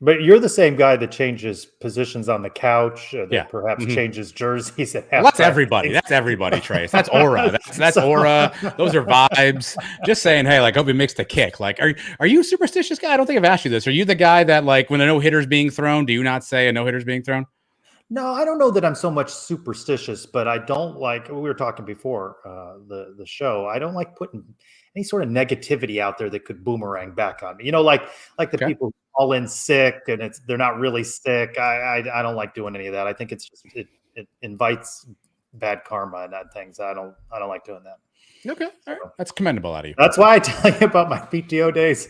But you're the same guy that changes positions on the couch, that perhaps changes jerseys. That's everybody. That's everybody, Trace. That's aura. That's aura. Those are vibes. Just saying, hey, like, hope he makes the kick. Like, are you a superstitious guy? I don't think I've asked you this. Are you the guy that, like, when a no-hitter's being thrown, do you not say a no-hitter's being thrown? No, I don't know that I'm so much superstitious, but I don't like, we were talking before the show, I don't like putting any sort of negativity out there that could boomerang back on me. Like the people who call in sick and they're not really sick. I don't like doing any of that. I think it's just it invites bad karma and things. I don't like doing that. Okay. All right. That's commendable out of you. That's why I tell you about my PTO days.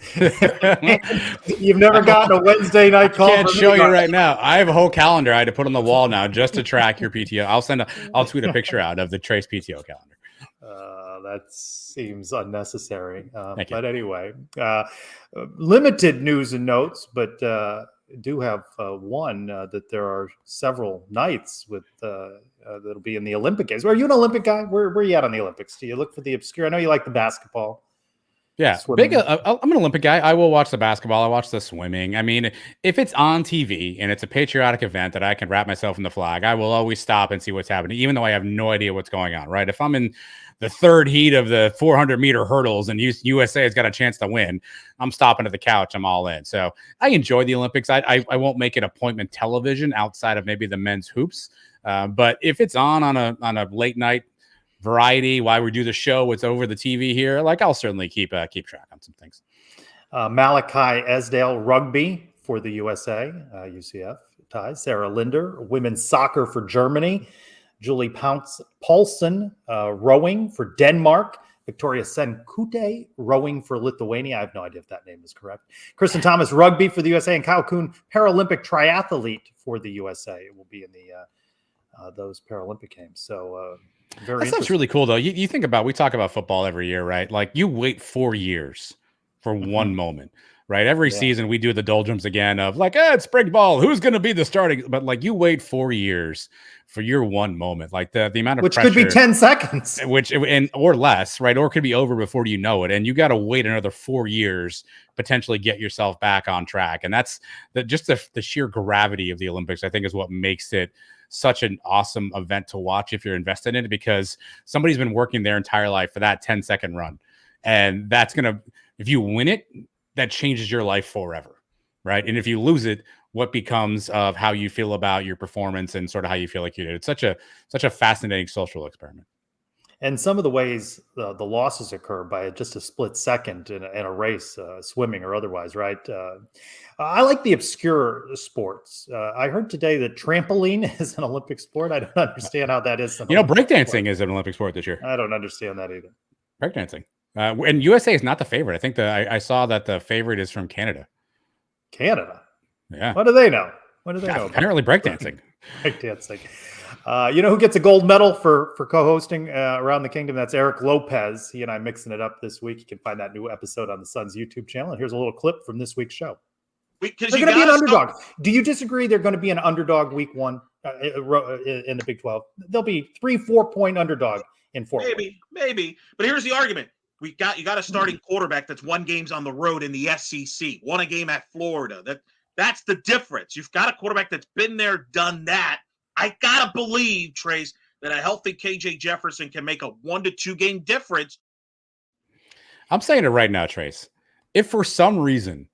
You've never gotten a Wednesday night call. I can't show you right now. I have a whole calendar I had to put on the wall now just to track your PTO. I'll tweet a picture out of the Trace PTO calendar. That seems unnecessary. But anyway, limited news and notes, but do have one that there are several nights with that'll be in the Olympic Games. Are you an Olympic guy? Where are you at on the Olympics? Do you look for the obscure? I know you like the basketball. Yeah, I'm an Olympic guy. I will watch the basketball. I watch the swimming. I mean, if it's on TV and it's a patriotic event that I can wrap myself in the flag, I will always stop and see what's happening, even though I have no idea what's going on, right? If I'm in third heat of the 400-meter hurdles and USA has got a chance to win, I'm stopping at the couch. I'm all in. So I enjoy the Olympics. I won't make it appointment television outside of maybe the men's hoops. But if it's on a late night variety while we do the show, it's over the TV here, like I'll certainly keep track on some things. Malachi Esdale, rugby for the USA, UCF ties. Sarah Linder, women's soccer for Germany. Julie Paulson, rowing for Denmark. Victoria Senkute, rowing for Lithuania. I have no idea if that name is correct. Kristen Thomas, rugby for the USA. And Kyle Kuhn, Paralympic triathlete for the USA. It will be in the those Paralympic games. So very That's really cool, though. You think about, we talk about football every year, right? Like you wait 4 years for one moment, right? Every season we do the doldrums again of like, it's spring ball. Who's going to be the starting? But like you wait 4 years for your one moment, like the amount of which pressure, could be 10 seconds, or less, right? Or it could be over before you know it. And you got to wait another 4 years, potentially get yourself back on track. And that's just the sheer gravity of the Olympics, I think, is what makes it such an awesome event to watch if you're invested in it, because somebody's been working their entire life for that 10-second run. And that's going to, if you win it, that changes your life forever, right? And if you lose it, what becomes of how you feel about your performance and sort of how you feel like you did. It's such a fascinating social experiment. And some of the ways the losses occur by just a split second in a race, swimming or otherwise, right? I like the obscure sports. I heard today that trampoline is an Olympic sport. I don't understand how that is. Breakdancing is an Olympic sport this year. I don't understand that either. Breakdancing. And USA is not the favorite. I think I saw that the favorite is from Canada. Canada? Yeah. What do they know? What do they know? Apparently breakdancing. Breakdancing. You know who gets a gold medal for co-hosting around the kingdom? That's Eric Lopez. He and I mixing it up this week. You can find that new episode on the Sons YouTube channel. And here's a little clip from this week's show. They're going to be an underdog. Do you disagree? They're going to be an underdog week one in the Big 12. They'll be 3-4 point underdog in 4 weeks. Maybe. But here's the argument. You got a starting quarterback that's won games on the road in the SEC, won a game at Florida. That's the difference. You've got a quarterback that's been there, done that. I gotta believe, Trace, that a healthy KJ Jefferson can make a 1 to 2 game difference. I'm saying it right now, Trace. If for some reason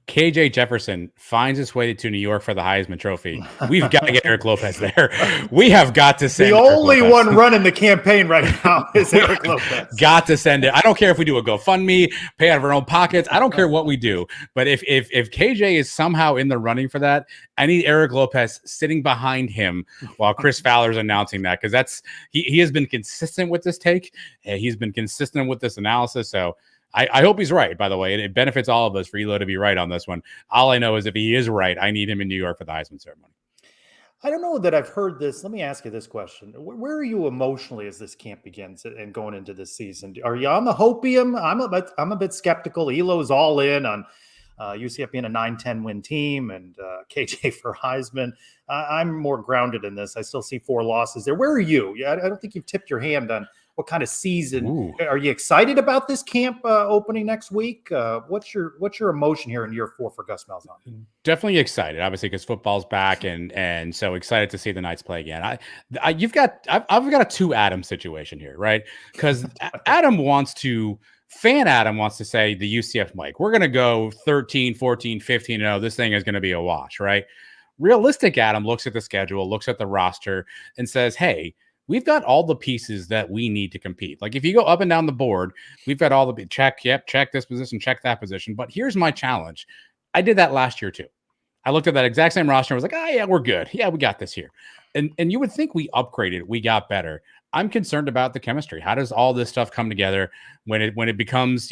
KJ Jefferson finds his way to New York for the Heisman Trophy, we've got to get Eric Lopez there. We have got to send the only one running the campaign right now is Eric Lopez. Got to send it. I don't care if we do a GoFundMe, pay out of our own pockets. I don't care what we do. But if KJ is somehow in the running for that, I need Eric Lopez sitting behind him while Chris Fowler's announcing that, because he has been consistent with this take. He's been consistent with this analysis. So I hope he's right, by the way. It benefits all of us for Elo to be right on this one. All I know is if he is right, I need him in New York for the Heisman ceremony. I don't know that I've heard this. Let me ask you this question. Where are you emotionally as this camp begins and going into this season? Are you on the hopium? I'm a bit skeptical. Elo's all in on UCF being a 9-10 win team and KJ for Heisman. I'm more grounded in this. I still see 4 losses there. Where are you? I don't think you've tipped your hand on what kind of season. Ooh. Are you excited about this camp opening next week? What's your emotion here in year 4 for Gus Malzahn? Definitely excited, obviously, because football's back, and so excited to see the Knights play again. I've got a 2 Adam situation here, right? Because Adam wants to say the UCF Mike, we're going to go 13, 14, 15-0. This thing is going to be a wash, right? Realistic Adam looks at the schedule, looks at the roster, and says, hey, we've got all the pieces that we need to compete. Like if you go up and down the board, we've got all the check this position, check that position. But here's my challenge. I did that last year too. I looked at that exact same roster and was like, yeah, we're good. Yeah, we got this here. And you would think we upgraded, we got better. I'm concerned about the chemistry. How does all this stuff come together when it becomes,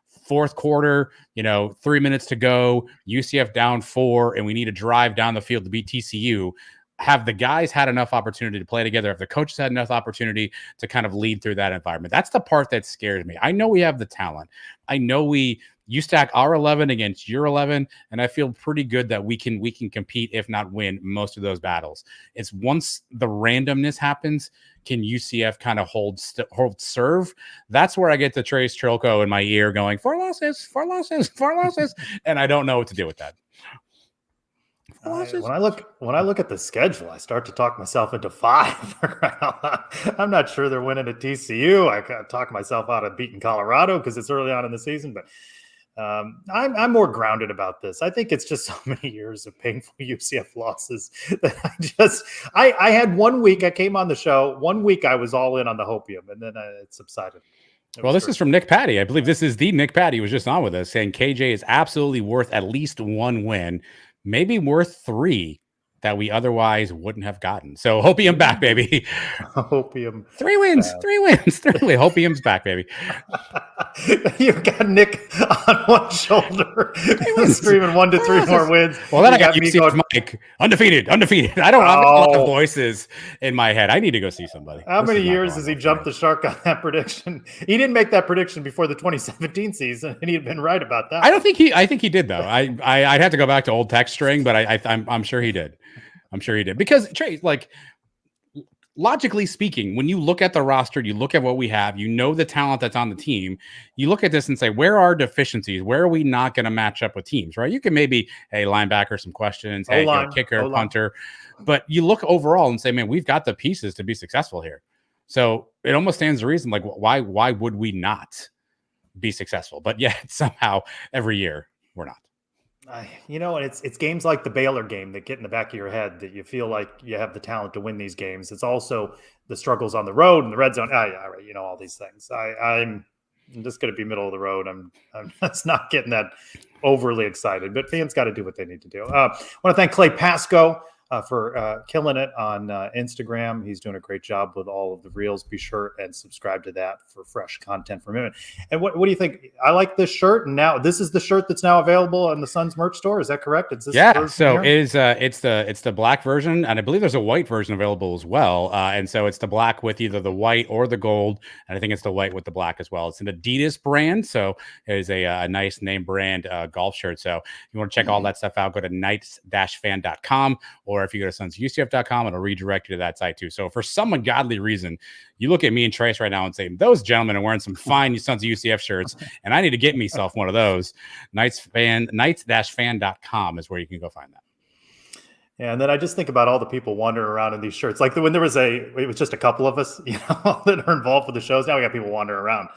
fourth quarter, 3 minutes to go, UCF down 4, and we need to drive down the field to beat TCU? Have the guys had enough opportunity to play together? Have the coaches had enough opportunity to kind of lead through that environment? That's the part that scares me. I know we have the talent. I know you stack our 11 against your 11, and I feel pretty good that we can compete, if not win, most of those battles. It's once the randomness happens, can UCF kind of hold serve? That's where I get the Trace Trilco in my ear going, 4 losses, and I don't know what to do with that. When I look at the schedule, I start to talk myself into 5. I'm not sure they're winning at TCU. I kind of talk myself out of beating Colorado because it's early on in the season, but I'm more grounded about this. I think it's just so many years of painful UCF losses that I had 1 week. I came on the show 1 week. I was all in on the hopium, and then it subsided. Well, this is from Nick Patti. I believe this is the Nick Patti who was just on with us saying KJ is absolutely worth at least 1 win, maybe worth 3 that we otherwise wouldn't have gotten. So Hopium back, baby. Hopium. 3 wins. 3 wins. 3 wins. Hopium's back, baby. You've got Nick on one shoulder screaming 1 to 3 more wins. Well, then I got UCF Mike. Undefeated. I don't have a lot of voices in my head. I need to go see somebody. How many years has he jumped the shark on that prediction? He didn't make that prediction before the 2017 season, and he had been right about that. I think he did, though. I'd have to go back to old text string, but I'm sure he did. I'm sure he did. Because, Trey, like, logically speaking, when you look at the roster, you look at what we have, you know the talent that's on the team, you look at this and say, where are deficiencies? Where are we not going to match up with teams, right? You can maybe, hey, linebacker, some questions, hey, kicker, punter. But you look overall and say, man, we've got the pieces to be successful here. So it almost stands to reason, like, why would we not be successful? But yet somehow every year we're not. It's games like the Baylor game that get in the back of your head that you feel like you have the talent to win these games. It's also the struggles on the road and the red zone. Yeah, right. All these things. I'm just going to be middle of the road. I'm just not getting that overly excited, but fans got to do what they need to do. I want to thank Clay Pasco for killing it on Instagram. He's doing a great job with all of the reels. Be sure and subscribe to that for fresh content from him. And what do you think? I like this shirt, and now this is the shirt that's now available on the Suns merch store. Is that correct? It's this so it's the black version, and I believe there's a white version available as well. And so it's the black with either the white or the gold, and I think it's the white with the black as well. It's an Adidas brand, so it is a nice name brand golf shirt. So if you want to check all that stuff out, go to knights-fan.com, or if you go to sonsofUCF.com, it'll redirect you to that site too. So for some ungodly reason, you look at me and Trace right now and say, those gentlemen are wearing some fine Sons of UCF shirts, and I need to get myself one of those. Knights-fan.com is where you can go find that. Yeah, and then I just think about all the people wandering around in these shirts. Like when it was just a couple of us, that are involved with the shows. Now we got people wandering around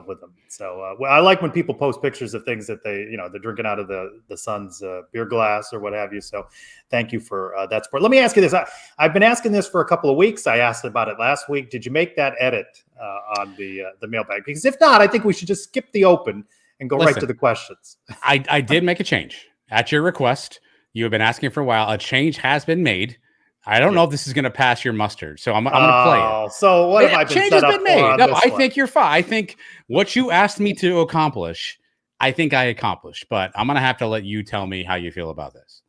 with them. So I like when people post pictures of things that they're drinking out of the Suns beer glass or what have you. So thank you for that support. Let me ask you this. I've been asking this for a couple of weeks. I asked about it last week. Did you make that edit on the mailbag? Because if not, I think we should just skip the open and go right to the questions. I did make a change at your request. You have been asking for a while. A change has been made. I don't know if this is going to pass your muster, so I'm going to play it. So what have I been change set has up been made. for? No, I think you're fine. I think what you asked me to accomplish, I think I accomplished. But I'm going to have to let you tell me how you feel about this.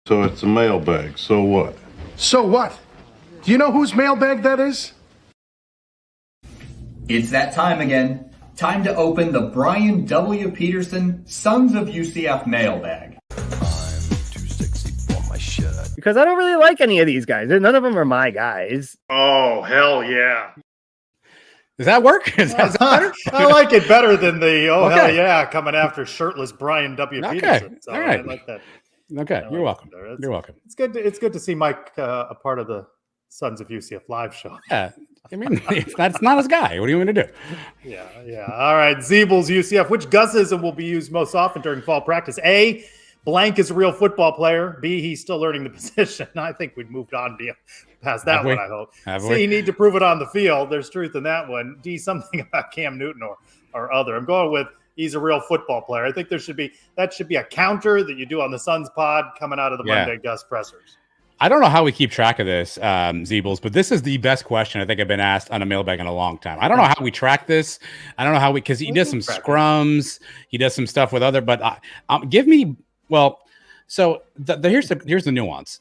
So it's a mailbag. So what? So what? Do you know whose mailbag that is? It's that time again. Time to open the Brian W. Peterson Sons of UCF mailbag. Because I don't really like any of these guys. None of them are my guys. Oh, hell yeah. Does that work? Is that better? I like it better than the hell yeah coming after shirtless Brian W. Peterson. So all right. I like that. Okay, you're welcome. You're welcome. It's good to see Mike a part of the Sons of UCF live show. Yeah. I mean, that's not his guy. What do you want me to do? Yeah. All right. Zeebles UCF. Which Gusism will be used most often during fall practice? A, blank is a real football player. B, he's still learning the position. I think we've moved on past that one, I hope. C, you need to prove it on the field. There's truth in that one. D, something about Cam Newton or other. I'm going with he's a real football player. I think that should be a counter that you do on the Suns pod coming out of the Monday Gus pressers. I don't know how we keep track of this, Zeebles, but this is the best question I think I've been asked on a mailbag in a long time. I don't know how we track this. I don't know because he does some scrums. He does some stuff with other, but so here's the nuance.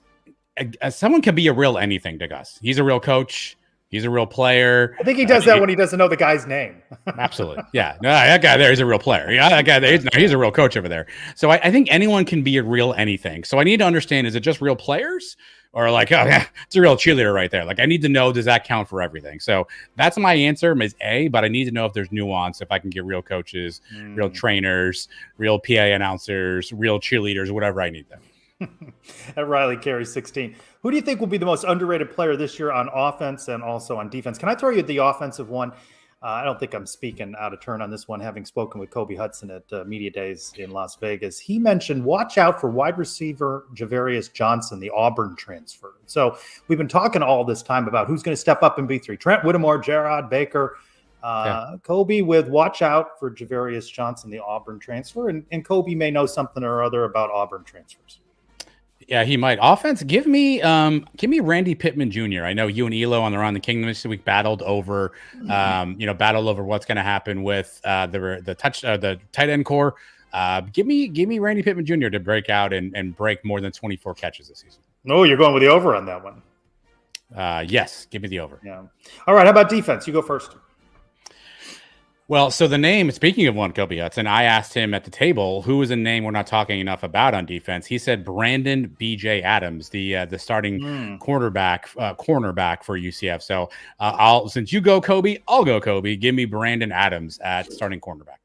Someone can be a real anything to Gus. He's a real coach. He's a real player. I think he does that when he doesn't know the guy's name. Absolutely. Yeah. No, that guy there is a real player. Yeah, that guy there, he's a real coach over there. So I think anyone can be a real anything. So I need to understand, is it just real players or like, oh yeah, it's a real cheerleader right there. Like I need to know, does that count for everything? So that's my answer is A, but I need to know if there's nuance, if I can get real coaches, real trainers, real PA announcers, real cheerleaders, whatever I need them. At Riley Carey 16. Who do you think will be the most underrated player this year on offense and also on defense? Can I throw you the offensive one? I don't think I'm speaking out of turn on this one, having spoken with Kobe Hudson at Media Days in Las Vegas. He mentioned, watch out for wide receiver Javarius Johnson, the Auburn transfer. So we've been talking all this time about who's going to step up in B3. Trent Whittemore, Jarrod Baker, Kobe with watch out for Javarius Johnson, the Auburn transfer. And Kobe may know something or other about Auburn transfers. Yeah, he might. Offense, give me Randy Pittman Jr. I know you and Elo on the Around the Kingdom this week battled over what's going to happen with the tight end core. Give me Randy Pittman Jr. to break out and break more than 24 catches this season. No, you're going with the over on that one. Yes, give me the over. Yeah. All right. How about defense? You go first. Well, so the name, speaking of one Kobe Hudson, I asked him at the table, who is a name we're not talking enough about on defense. He said Brandon B.J. Adams, the starting cornerback for UCF. So since you go Kobe, I'll go Kobe. Give me Brandon Adams at starting cornerback.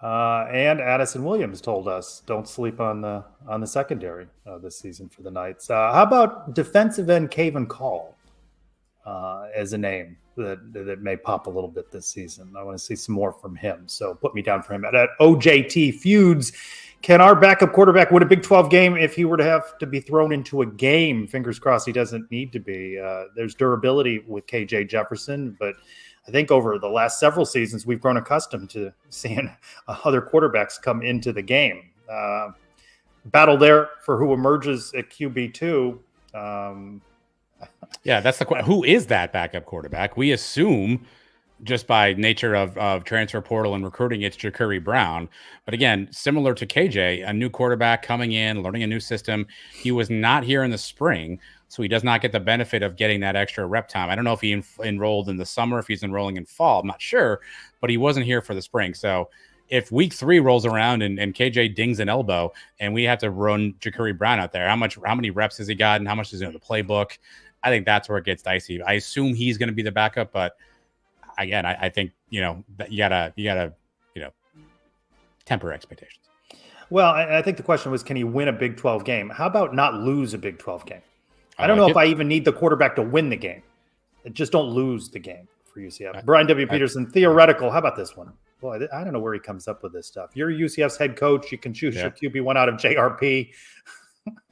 And Addison Williams told us don't sleep on the secondary this season for the Knights. How about defensive end Caven Call as a name that may pop a little bit this season? I want to see some more from him. So put me down for him. At OJT Feuds, can our backup quarterback win a Big 12 game if he were to have to be thrown into a game? Fingers crossed he doesn't need to be. There's durability with KJ Jefferson, but I think over the last several seasons, we've grown accustomed to seeing other quarterbacks come into the game. Battle there for who emerges at QB2. Yeah, that's the question. Who is that backup quarterback? We assume just by nature of transfer portal and recruiting, it's Ja'Kurrie Brown. But again, similar to KJ, a new quarterback coming in, learning a new system. He was not here in the spring, so he does not get the benefit of getting that extra rep time. I don't know if he enrolled in the summer, if he's enrolling in fall. I'm not sure, but he wasn't here for the spring. So if week 3 rolls around and KJ dings an elbow and we have to run Ja'Kurrie Brown out there, how many reps has he gotten? How much is in the playbook? I think that's where it gets dicey. I assume he's going to be the backup, but again, I think that you gotta temper expectations. Well, I think the question was, can he win a Big 12 game? How about not lose a Big 12 game? I don't know if I even need the quarterback to win the game. Just don't lose the game for UCF. Brian W. Peterson, theoretical. How about this one? Boy, I don't know where he comes up with this stuff. You're UCF's head coach. You can choose your QB1 out of JRP.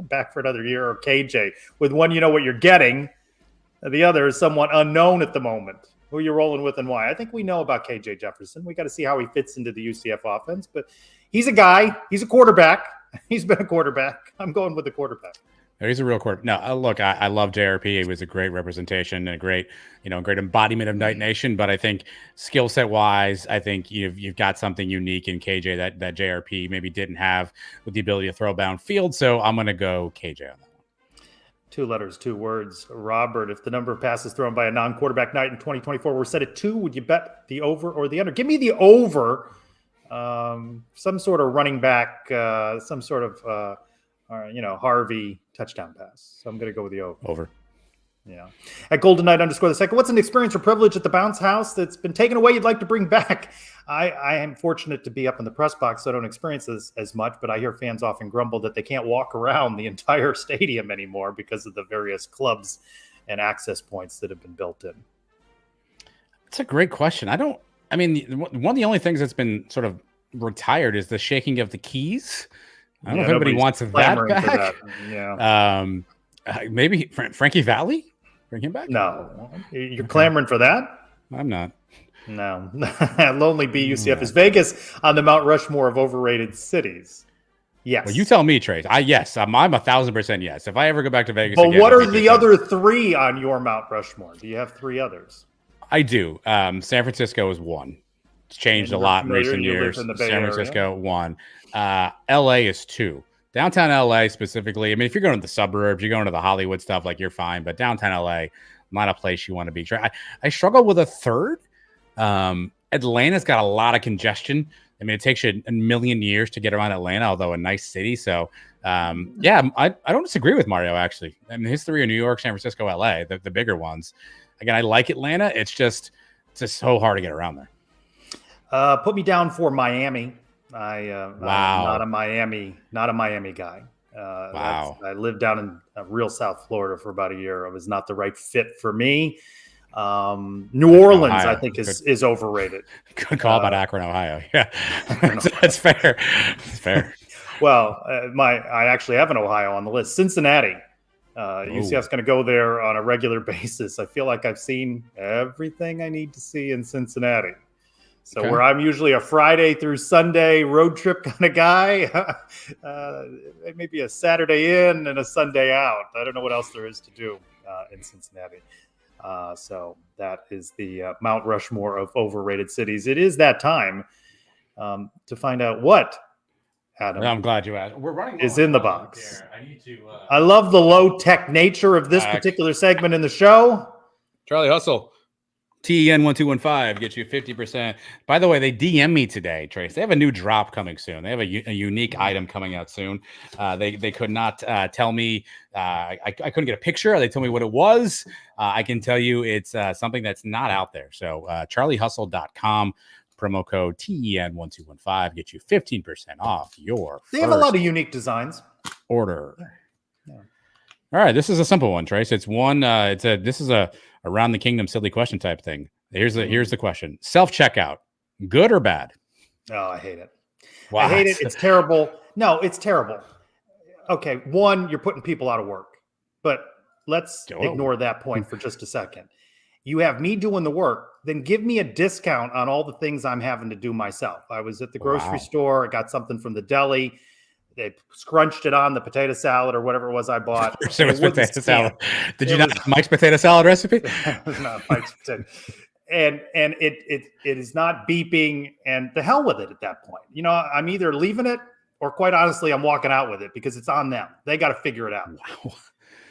Back for another year, or KJ. With one, you know what you're getting. The other is somewhat unknown at the moment. Who you're rolling with and why. I think we know about KJ Jefferson. We got to see how he fits into the UCF offense. But he's a guy. He's a quarterback. He's been a quarterback. I'm going with the quarterback. He's a real quarterback. No, look, I love JRP. He was a great representation and a great embodiment of Knight Nation. But I think skill set wise, I think you've got something unique in KJ that JRP maybe didn't have, with the ability to throw downfield. So I'm going to go KJ on that one. 2 letters, 2 words. Robert, if the number of passes thrown by a non-quarterback Knight in 2024 were set at 2, would you bet the over or the under? Give me the over. Some sort of running back, some sort of Harvey touchdown pass. So I'm going to go with the over. Yeah. At Golden Knight _2, what's an experience or privilege at the Bounce House that's been taken away you'd like to bring back? I am fortunate to be up in the press box, so I don't experience this as much, but I hear fans often grumble that they can't walk around the entire stadium anymore because of the various clubs and access points that have been built in. That's a great question. One of the only things that's been sort of retired is the shaking of the keys. I don't know if anybody wants that back. Yeah. Maybe Frankie Valli? Bring him back? No. You're clamoring for that? I'm not. No. Lonely Bee UCF. Is Vegas on the Mount Rushmore of overrated cities? Yes. Well, you tell me, Trace. Yes. I'm 1,000% yes. If I ever go back to Vegas but again, what are the other 3 on your Mount Rushmore? Do you have 3 others? I do. San Francisco is 1. It's changed a lot in recent years. San Francisco, 1. LA is 2. Downtown LA specifically. I mean, if you're going to the suburbs, you're going to the Hollywood stuff, like you're fine. But downtown LA, not a place you want to be. I struggle with a 3rd. Atlanta's got a lot of congestion. I mean, it takes you a million years to get around Atlanta, although a nice city. So I don't disagree with Mario, actually. I mean, his three are New York, San Francisco, LA, the bigger ones. Again, I like Atlanta. It's just so hard to get around there. Put me down for Miami. I'm not a Miami guy. Wow. I lived down in real South Florida for about a year. It was not the right fit for me. New Orleans, Ohio. I think, is overrated. Good call about Akron, Ohio. Yeah, that's fair. That's fair. Well, I actually have an Ohio on the list. Cincinnati. UCF's going to go there on a regular basis. I feel like I've seen everything I need to see in Cincinnati. So where I'm usually a Friday through Sunday road trip kind of guy, maybe a Saturday in and a Sunday out. I don't know what else there is to do in Cincinnati. So that is the Mount Rushmore of overrated cities. It is that time to find out what, Adam, I'm glad you asked. We're running is in the box. I need to. I love the low-tech nature of this particular segment in the show. Charlie Hustle. TEN1215 gets you 50%. By the way, they DM me today, Trace. They have a new drop coming soon. They have a unique item coming out soon. They could not tell me. I couldn't get a picture. They told me what it was. I can tell you it's something that's not out there. So charliehustle.com, promo code TEN1215 get you 15% off your They have a lot of unique designs. Order. Yeah. All right, this is a simple one, Trace. It's one. This is a around the kingdom silly question type thing. Here's the question: self-checkout, good or bad? Oh, I hate it. Wow. I hate it. It's terrible. No, it's terrible. Okay, one, you're putting people out of work, but let's ignore that point for just a second. You have me doing the work, then give me a discount on all the things I'm having to do myself. I was at the grocery store. I got something from the deli. They scrunched it on the potato salad or whatever it was I bought. It was potato salad. Did you not have Mike's potato salad recipe? It was not Mike's potato. And it is not beeping, and the hell with it at that point. You know, I'm either leaving it or, quite honestly, I'm walking out with it because it's on them. They got to figure it out. Wow.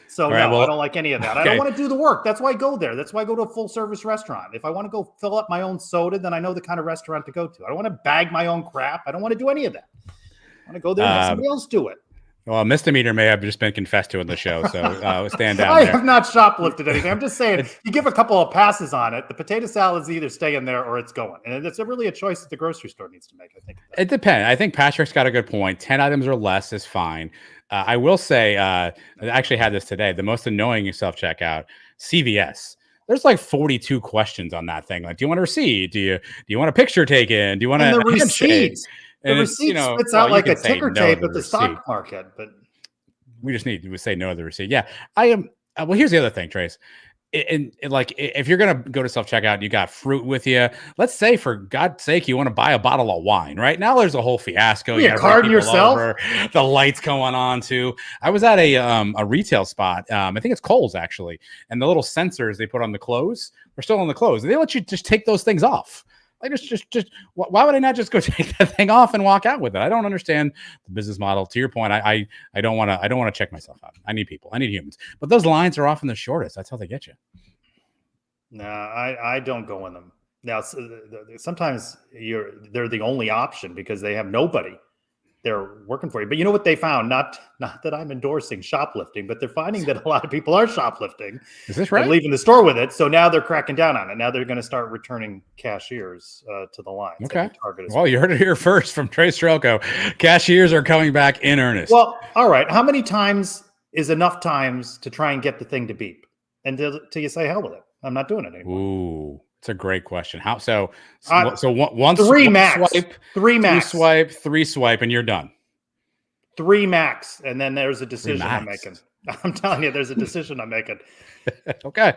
So I don't like any of that. Okay. I don't want to do the work. That's why I go there. That's why I go to a full service restaurant. If I want to go fill up my own soda, then I know the kind of restaurant to go to. I don't want to bag my own crap. I don't want to do any of that. I want to go there and have somebody else do it. Well, misdemeanor may have just been confessed to in the show, so stand down. I have not shoplifted anything. I'm just saying, you give a couple of passes on it, the potato salad's either staying there or it's going. And it's really a choice that the grocery store needs to make, I think. It depends. I think Patrick's got a good point. 10 items or less is fine. I will say, I actually had this today, the most annoying self-checkout, CVS. There's like 42 questions on that thing. Like, do you want a receipt? Do you want a picture taken? Do you want the receipts? The receipt spits out like a ticker tape at the stock market, but we just need to say no to the receipt. Yeah, I am. Well, here's the other thing, Trace. And like, if you're going to go to self-checkout, you got fruit with you. Let's say, for God's sake, you want to buy a bottle of wine. Right now, there's a whole fiasco. You card yourself. The lights going on too. I was at a retail spot. I think it's Kohl's actually, and the little sensors they put on the clothes are still on the clothes. They let you just take those things off. Like, just why would I not just go take that thing off and walk out with it? I don't understand the business model. To your point, I don't want to check myself out. I need people. I need humans. But those lines are often the shortest. That's how they get you. No, I don't go in them. Now, sometimes they're the only option because they have nobody. They're working for you. But you know what they found? Not that I'm endorsing shoplifting, but they're finding that a lot of people are shoplifting. Is this right? And leaving the store with it. So now they're cracking down on it. Now they're going to start returning cashiers to the lines. Okay. Well, you heard it here first from Trace Strelko. Cashiers are coming back in earnest. Well, all right. How many times is enough times to try and get the thing to beep? And till you say hell with it. I'm not doing it anymore. Ooh. It's a great question. How so one three max swipe, three swipe, and you're done. 3 max, and then there's a decision I'm making. I'm telling you, there's a decision I'm making. Okay.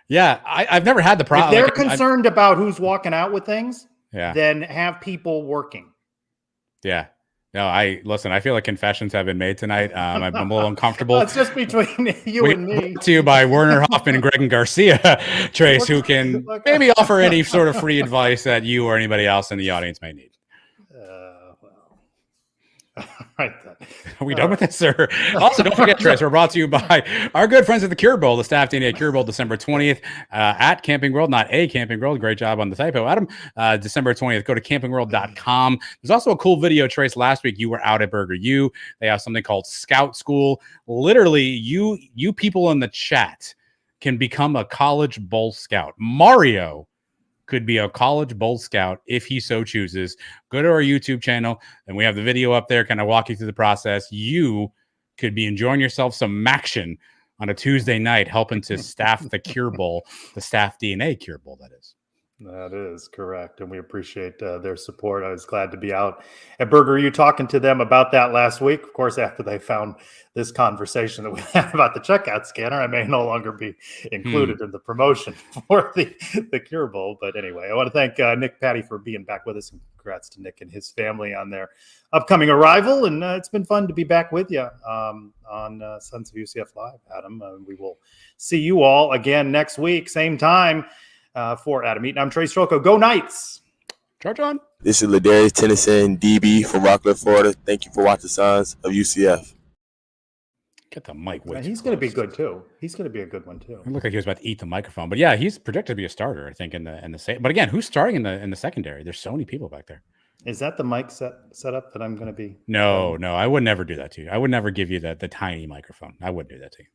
Yeah, I've never had the problem. If they're concerned about who's walking out with things, yeah, then have people working. Yeah. No, I feel like confessions have been made tonight. I'm a little uncomfortable. It's just between you and me. Brought to you by Werner Hoffman and Greg Garcia, Trace, who can maybe offer any sort of free advice that you or anybody else in the audience may need. Right then. Are we done with this, sir? Also, don't forget, Trace, we're brought to you by our good friends at the Cure Bowl, the staff DNA Cure Bowl, December 20th at Camping World, not a Camping World. Great job on the typo, Adam. December 20th. Go to campingworld.com. There's also a cool video, Trace. Last week, you were out at Burger U. They have something called Scout School. Literally, you people in the chat can become a college Bowl Scout. Mario could be a college Bowl Scout if he so chooses. Go to our YouTube channel, and we have the video up there, kind of walk you through the process. You could be enjoying yourself some action on a Tuesday night, helping to staff the Cure Bowl, the staff DNA Cure Bowl, that is. That is correct, and we appreciate their support. I was glad to be out at Burger U talking to them about that last week. Of course, after they found this conversation that we had about the checkout scanner, I may no longer be included in the promotion for the Cure Bowl. But anyway, I want to thank Nick Patti for being back with us, and congrats to Nick and his family on their upcoming arrival. And it's been fun to be back with you on Sons of UCF Live, Adam. We will see you all again next week, same time. For Adam Eaton, I'm Trace Strolko. Go Knights! Charge on. This is Ladarius Tennyson, DB from Rockland, Florida. Thank you for watching Sons of UCF. Get the mic. He's going to be good too. He's going to be a good one too. It looked like he was about to eat the microphone, but yeah, he's projected to be a starter. I think in the but again, who's starting in the secondary? There's so many people back there. Is that the mic set up that I'm going to be? No, I would never do that to you. I would never give you the tiny microphone. I wouldn't do that to you.